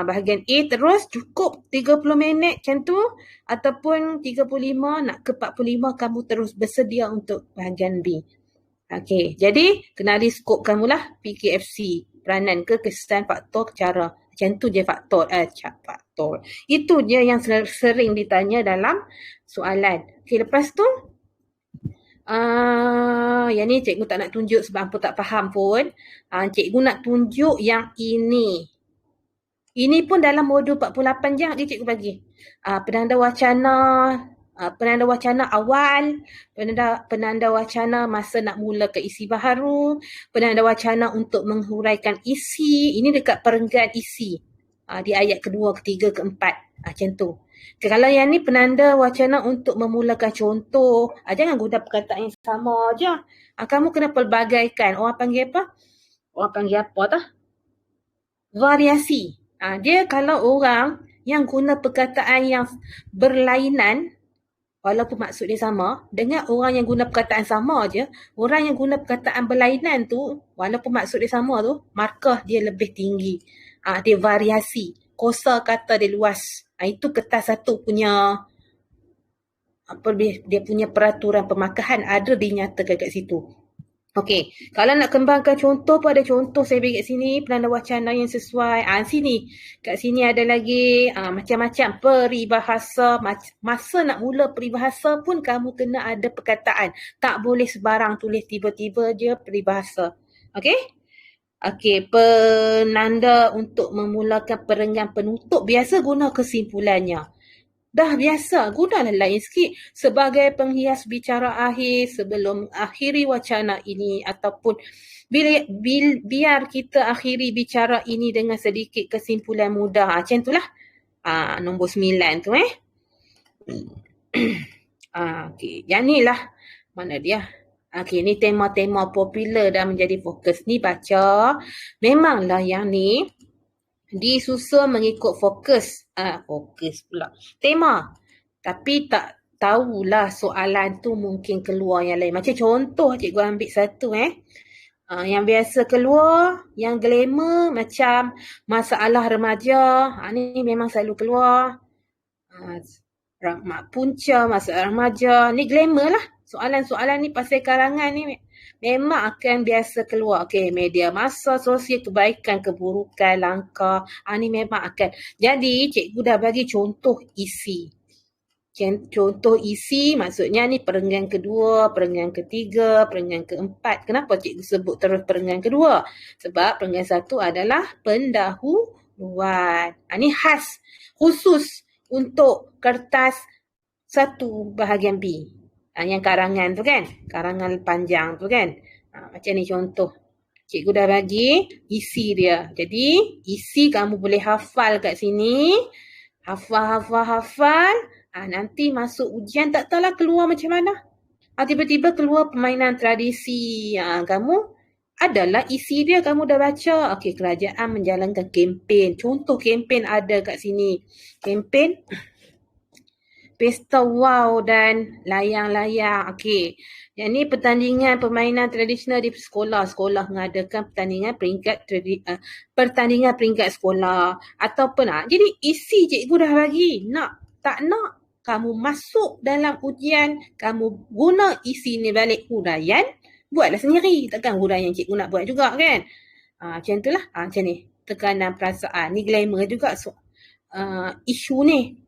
Bahagian A terus cukup 30 minit macam tu. Ataupun 35 nak ke 45 kamu terus bersedia untuk bahagian B. Okey, jadi kenali skop kamulah PKFC. Peranan, kesan, faktor, cara. Macam tu je faktor. Faktor. Itu je yang sering ditanya dalam soalan. Okey, lepas tu yang ni cikgu tak nak tunjuk sebab apa tak faham pun. Cikgu nak tunjuk yang ini. Ini pun dalam modul 48 je dia cikgu bagi. Penanda wacana, penanda wacana awal, penanda wacana masa nak mula ke isi baharu, penanda wacana untuk menghuraikan isi. Ini dekat perenggan isi. Di ayat kedua, ketiga, keempat. Macam tu. Kalau yang ni penanda wacana untuk memulakan contoh. Jangan guna perkataan yang sama je. Kamu kena pelbagaikan. Orang panggil apa? Orang panggil apa tah? Variasi. Dia kalau orang yang guna perkataan yang berlainan, walaupun maksud dia sama, dengan orang yang guna perkataan sama je, orang yang guna perkataan berlainan tu, walaupun maksud dia sama tu, markah dia lebih tinggi. Dia variasi. Kosa kata dia luas. Itu kertas satu punya dia punya peraturan pemakahan ada dinyatakan kat situ. Okey, kalau nak kembangkan contoh pun ada contoh saya bagi kat sini, penanda wacana yang sesuai. Sini. Kat sini ada lagi macam-macam peribahasa. Masa nak mula peribahasa pun kamu kena ada perkataan. Tak boleh sebarang tulis tiba-tiba je peribahasa. Okey? Okey, penanda untuk memulakan perenggan penutup biasa guna kesimpulannya. Dah biasa, gunalah lain sikit sebagai penghias bicara akhir sebelum mengakhiri wacana ini ataupun biar kita akhiri bicara ini dengan sedikit kesimpulan mudah. Macam itulah. Nombor 9 tu okey, yang ni lah. Mana dia? Okey, ni tema-tema popular dah menjadi fokus. Ni baca. Memanglah yang ni disusun mengikut fokus. Fokus pula. Tema. Tapi tak tahulah soalan tu mungkin keluar yang lain. Macam contoh cikgu ambil satu yang biasa keluar, yang glamour macam masalah remaja. Ni memang selalu keluar. Mak punca, masalah remaja. Ni glamour lah. Soalan-soalan ni pasal karangan ni memang akan biasa keluar. Okey, media masa sosial, kebaikan, keburukan, langkah. Ni memang akan. Jadi, cikgu dah bagi contoh isi. Contoh isi maksudnya ni perenggan kedua, perenggan ketiga, perenggan keempat. Kenapa cikgu sebut terus perenggan kedua? Sebab perenggan satu adalah pendahuluan. Ni khas, khusus untuk kertas 1 bahagian B. Yang karangan tu kan, karangan panjang tu kan. Macam ni contoh. Cikgu dah bagi isi dia. Jadi isi kamu boleh hafal kat sini. Hafal. Nanti masuk ujian tak tahulah keluar macam mana. Tiba-tiba keluar permainan tradisi. Kamu adalah isi dia kamu dah baca. Okey, kerajaan menjalankan kempen. Contoh kempen ada kat sini. Kempen pesta wow dan layang-layang. Okey. Yang ni pertandingan permainan tradisional di sekolah. Sekolah mengadakan pertandingan peringkat sekolah. Ataupun jadi isi cikgu dah bagi. Nak, tak nak, kamu masuk dalam ujian, kamu guna isi ni balik huraian, buatlah sendiri. Takkan huraian cikgu nak buat juga kan? Macam itulah. Macam ni. Tekanan perasaan. Ni glamour juga isu ni.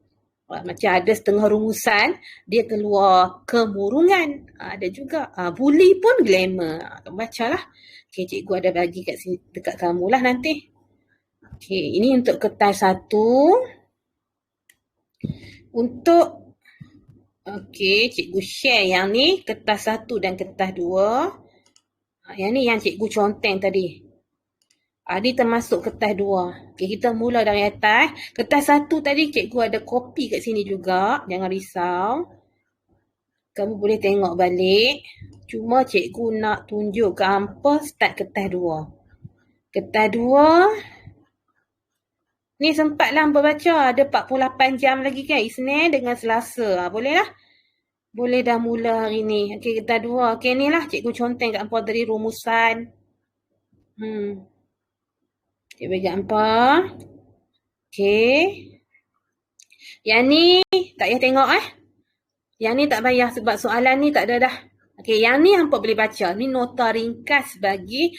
Macam ada setengah rumusan, dia keluar kemurungan. Ada juga. Bully pun glamour. Bacalah. Okay, cikgu ada bagi kat sini, dekat kamu lah nanti. Okay, ini untuk kertas 1. Untuk, okay, cikgu share yang ni, kertas 1 dan kertas 2. Yang ni yang cikgu conteng tadi. Ni termasuk kertas 2. Okay, kita mula dari atas. Kertas 1 tadi cikgu ada kopi kat sini juga. Jangan risau. Kamu boleh tengok balik. Cuma cikgu nak tunjuk gambar start kertas 2. Kertas 2. Ni sempatlah hampa baca. Ada 48 jam lagi kan. Isnin dengan Selasa. Boleh lah. Boleh dah mula hari ni. Okay, kertas 2. Okay, ni lah cikgu conteng kat hampa dari rumusan. Cikgu bagi hampa. Okay. Yang ni tak payah tengok Yang ni tak payah sebab soalan ni tak ada dah. Okay, yang ni hampa boleh baca. Ni nota ringkas bagi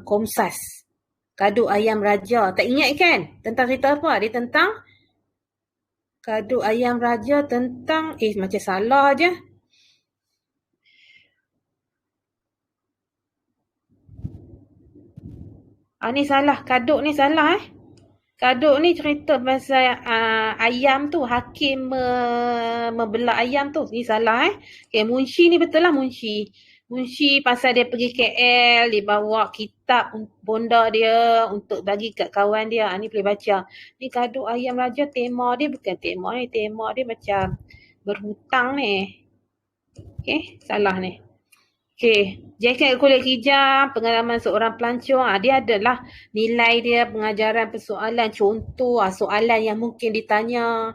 Komsas. Kaduk Ayam Raja. Tak ingat kan? Tentang cerita apa? Dia tentang Kaduk Ayam Raja tentang macam salah je. Ni salah. Kaduk ni salah Kaduk ni cerita pasal ayam tu, hakim membelah ayam tu. Ni salah Okay, Munshi ni betul lah Munshi. Munshi pasal dia pergi KL, dia bawa kitab bonda dia untuk bagi kat kawan dia. Ni boleh baca. Ni kaduk ayam raja, tema dia bukan tema ni. Tema dia macam berhutang ni. Okay, salah ni. Okay, jaket kulit kijang, pengalaman seorang pelancong. Dia adalah nilai dia, pengajaran persoalan, contoh soalan yang mungkin ditanya.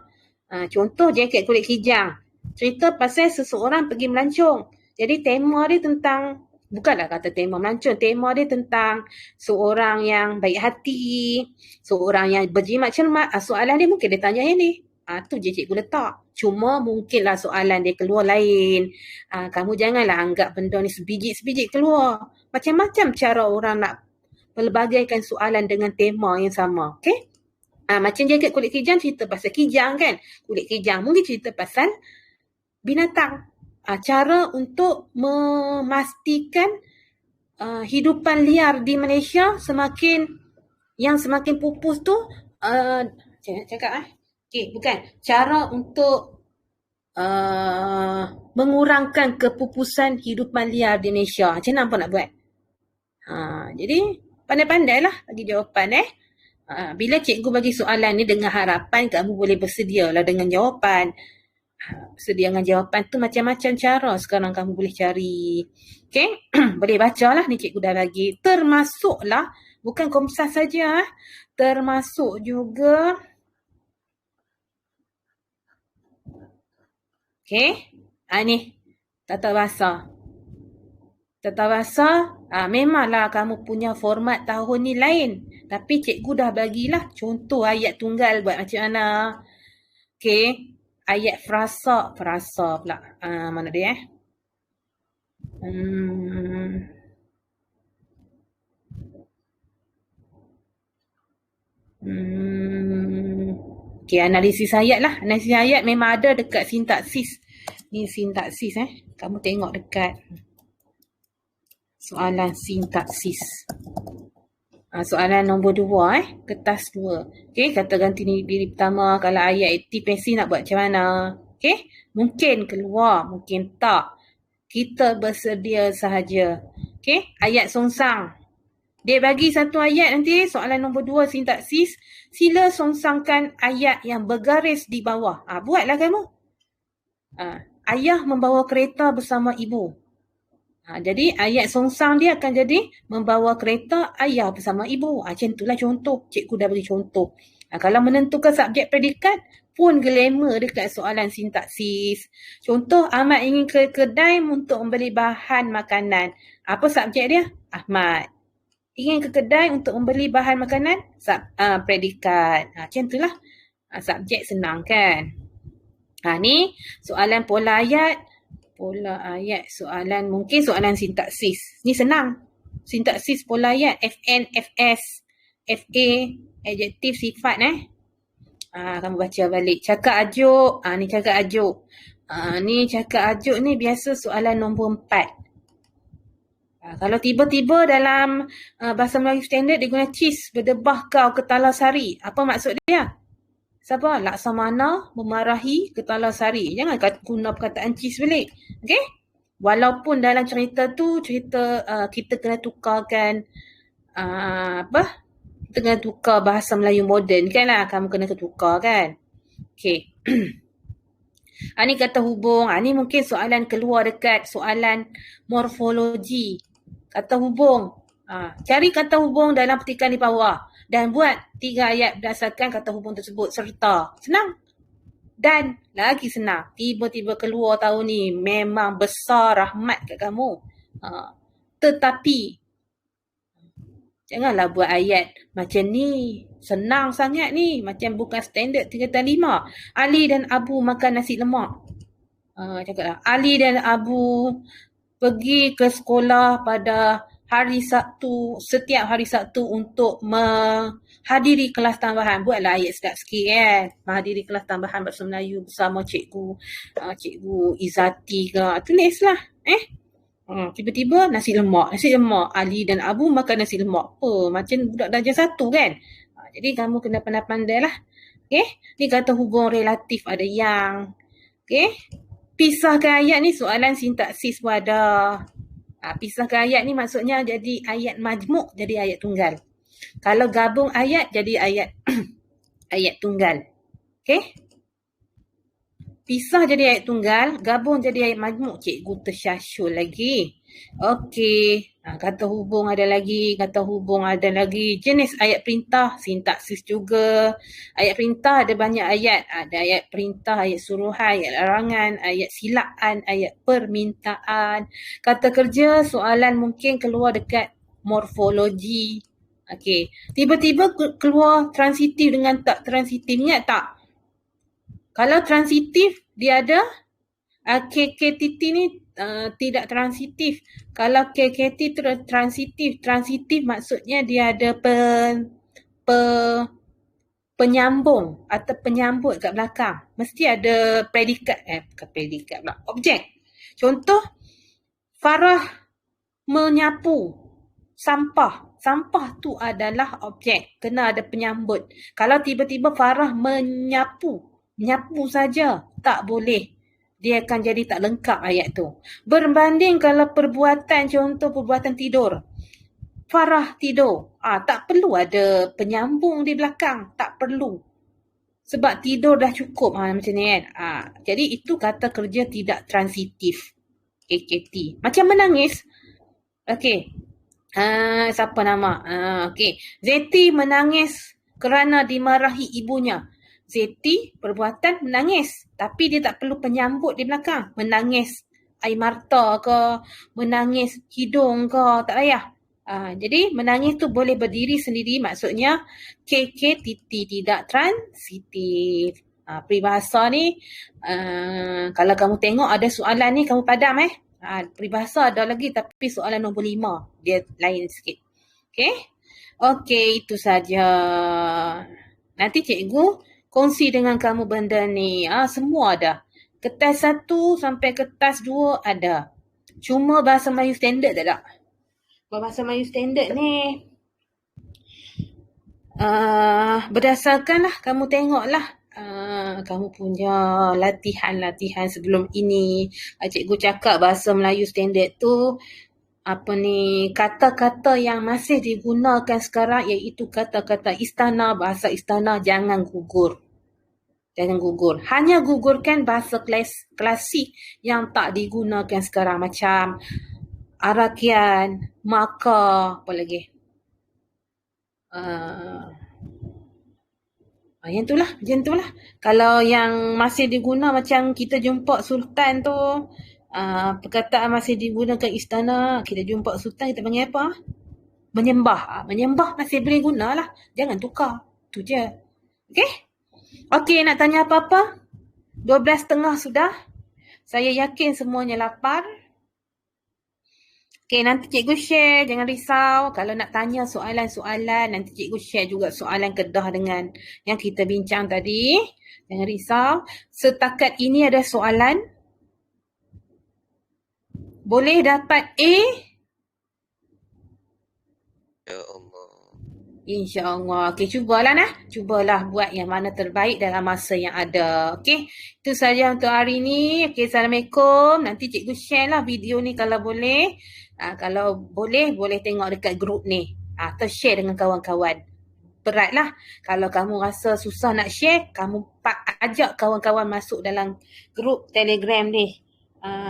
Contoh jaket kulit kijang. Cerita pasal seseorang pergi melancong. Jadi tema dia tentang, bukanlah kata tema melancong, tema dia tentang seorang yang baik hati, seorang yang berjimat cermat. Soalan dia mungkin dia tanya yang ni. Tu je cikgu letak. Cuma mungkinlah soalan dia keluar lain. Kamu janganlah anggap benda ni sebiji-sebiji keluar. Macam-macam cara orang nak pelbagaikan soalan dengan tema yang sama. Okay? Macam jaket kulit kijang cerita pasal kijang kan. Kulit kijang mungkin cerita pasal binatang. Cara untuk memastikan hidupan liar di Malaysia semakin pupus tu Okay, bukan. Cara untuk mengurangkan kepupusan hidupan liar di Malaysia. Macam mana apa nak buat? Jadi, pandai-pandailah bagi jawapan. Bila cikgu bagi soalan ni dengan harapan kamu boleh bersedia lah dengan jawapan. Bersedia dengan jawapan tu macam-macam cara sekarang kamu boleh cari. Okay? Boleh baca lah ni cikgu dah bagi. Termasuklah, bukan Komsas saja. Termasuk juga Okay. Ni. Tata bahasa. Tata bahasa, memanglah kamu punya format tahun ni lain. Tapi cikgu dah bagilah contoh ayat tunggal buat macam mana. Okay. Ayat frasa. Frasa pula. Mana dia Okay, analisis ayat lah. Analisis ayat memang ada dekat sintaksis. Ni sintaksis Kamu tengok dekat soalan sintaksis. Soalan nombor 2 kertas 2. Okay, kata ganti diri pertama. Kalau ayat aktif pasif nak buat macam mana? Okay, mungkin keluar, mungkin tak. Kita bersedia sahaja. Okay, ayat songsang. Dia bagi satu ayat nanti, soalan nombor 2 sintaksis. Sila songsangkan ayat yang bergaris di bawah. Buatlah kamu. Ayah membawa kereta bersama ibu. Jadi ayat songsang dia akan jadi membawa kereta ayah bersama ibu. Macam itulah contoh. Cikgu dah bagi contoh. Kalau menentukan subjek predikat pun glamour dekat soalan sintaksis. Contoh, Ahmad ingin ke kedai untuk membeli bahan makanan. Apa subjek dia? Ahmad. Ingin ke kedai untuk membeli bahan makanan, predikat. Macam itulah. Subjek senang kan. Ni soalan pola ayat. Pola ayat soalan, mungkin soalan sintaksis. Ni senang. Sintaksis pola ayat. FN, FS, FA, adjektif, sifat. Kamu baca balik. Cakap ajuk. Ni cakap ajuk. Ni cakap ajuk ni biasa soalan nombor 4. Kalau tiba-tiba dalam bahasa Melayu standard dia guna cis, berdebah kau ke Talasari. Apa maksud dia? Siapa? Laksamana memarahi ke Talasari. Jangan guna perkataan cis balik. Okay? Walaupun dalam cerita tu, kita kena tukarkan kita kena tukar bahasa Melayu moden kan lah. Kamu kena tukar kan? Okay. Ni kata hubung. Ni mungkin soalan keluar dekat soalan morfologi. Kata hubung. Cari kata hubung dalam petikan di bawah. Dan buat 3 ayat berdasarkan kata hubung tersebut. Serta. Senang. Dan lagi senang. Tiba-tiba keluar tahun ni. Memang besar rahmat kat kamu. Tetapi janganlah buat ayat macam ni. Senang sangat ni. Macam bukan standard 3/5. Ali dan Abu makan nasi lemak. Cakaplah. Ali dan Abu pergi ke sekolah pada hari Sabtu, setiap hari Sabtu untuk menghadiri kelas tambahan. Buatlah ayat sedap sikit kan. Menghadiri kelas tambahan bahasa Melayu bersama cikgu Izati ke. Tulislah. Tiba-tiba nasi lemak. Ali dan Abu makan nasi lemak. Macam budak darjah 1 kan. Jadi kamu kena pandai-pandai lah. Okay? Ni kata hubung relatif ada yang. Okay? Pisahkan ayat ni soalan sintaksis pun ada. Pisahkan ayat ni maksudnya jadi ayat majmuk, jadi ayat tunggal. Kalau gabung ayat, jadi ayat ayat tunggal. Okay? Pisah jadi ayat tunggal, gabung jadi ayat majmuk. Cikgu tersyasyul lagi. Okey. Kata hubung ada lagi, kata hubung ada lagi. Jenis ayat perintah, sintaksis juga. Ayat perintah ada banyak ayat. Ada ayat perintah, ayat suruhan, ayat larangan, ayat silaan, ayat permintaan. Kata kerja, soalan mungkin keluar dekat morfologi. Okey. Tiba-tiba keluar transitif dengan tak transitif. Ingat tak? Kalau transitif, dia ada KKTT ni tidak transitif. Kalau KKT transitif, transitif maksudnya dia ada penyambung atau penyambut kat belakang. Mesti ada predikat, bukan predikat pula, objek. Contoh, Farah menyapu sampah. Sampah tu adalah objek, kena ada penyambut. Kalau tiba-tiba Farah menyapu saja, tak boleh. Dia akan jadi tak lengkap ayat tu. Berbanding kalau perbuatan, contoh perbuatan tidur. Farah tidur. Tak perlu ada penyambung di belakang. Tak perlu. Sebab tidur dah cukup macam ni kan. Jadi itu kata kerja tidak transitif. KKT. Macam menangis. Okey. Siapa nama? Okey. Zeti menangis kerana dimarahi ibunya. Zeti perbuatan menangis. Tapi dia tak perlu penyambut di belakang. Menangis air mata ke, menangis hidung ke, tak payah. Jadi menangis tu boleh berdiri sendiri, maksudnya KKTT tidak transitif. Peribahasa ni, kalau kamu tengok ada soalan ni, kamu padam peribahasa ada lagi tapi soalan nombor 5. Dia lain sikit. Okey, itu saja. Nanti cikgu kongsi dengan kamu benda ni. Semua ada. Kertas 1 sampai kertas 2 ada. Cuma bahasa Melayu standard tak ada. Bahasa Melayu standard ni berdasarkan lah, kamu tengok lah. Kamu punya latihan-latihan sebelum ini. Cikgu cakap bahasa Melayu standard tu kata-kata yang masih digunakan sekarang iaitu kata-kata istana, bahasa istana, jangan gugur. Jangan gugur. Hanya gugurkan bahasa klasik yang tak digunakan sekarang macam arakian, maka, apa lagi? Macam itulah. Kalau yang masih diguna macam kita jumpa sultan tu, perkataan masih digunakan istana, kita jumpa sultan, kita panggil apa? Menyembah. Menyembah masih boleh guna lah. Jangan tukar. Tu je. Okey, nak tanya apa-apa? 12.30 sudah. Saya yakin semuanya lapar. Okey, nanti cikgu share. Jangan risau. Kalau nak tanya soalan-soalan, nanti cikgu share juga soalan Kedah dengan yang kita bincang tadi. Jangan risau. Setakat ini ada soalan. Boleh dapat A? Ya Allah. InsyaAllah. Okey, cubalah nah. Cubalah buat yang mana terbaik dalam masa yang ada. Okey, itu saja untuk hari ni. Okey, Assalamualaikum. Nanti cikgu share lah video ni kalau boleh. Kalau boleh tengok dekat grup ni. Atau share dengan kawan-kawan. Beratlah. Kalau kamu rasa susah nak share, kamu ajak kawan-kawan masuk dalam grup Telegram ni.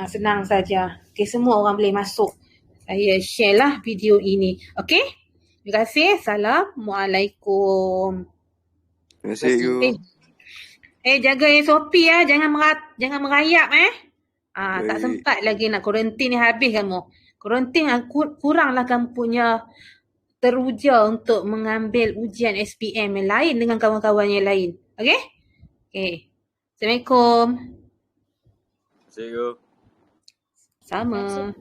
Senang saja. Okey, semua orang boleh masuk. Saya share lah video ini. Okey? Terima kasih. Assalamualaikum. Terima kasih, Cikgu. Jaga SOP ya. Jangan merayap tak sempat lagi nak kuarantin ni, habis kamu. Kuarantin kuranglah kamu punya teruja untuk mengambil ujian SPM yang lain dengan kawan-kawan yang lain. Okey? Assalamualaikum. Cikgu. Sama.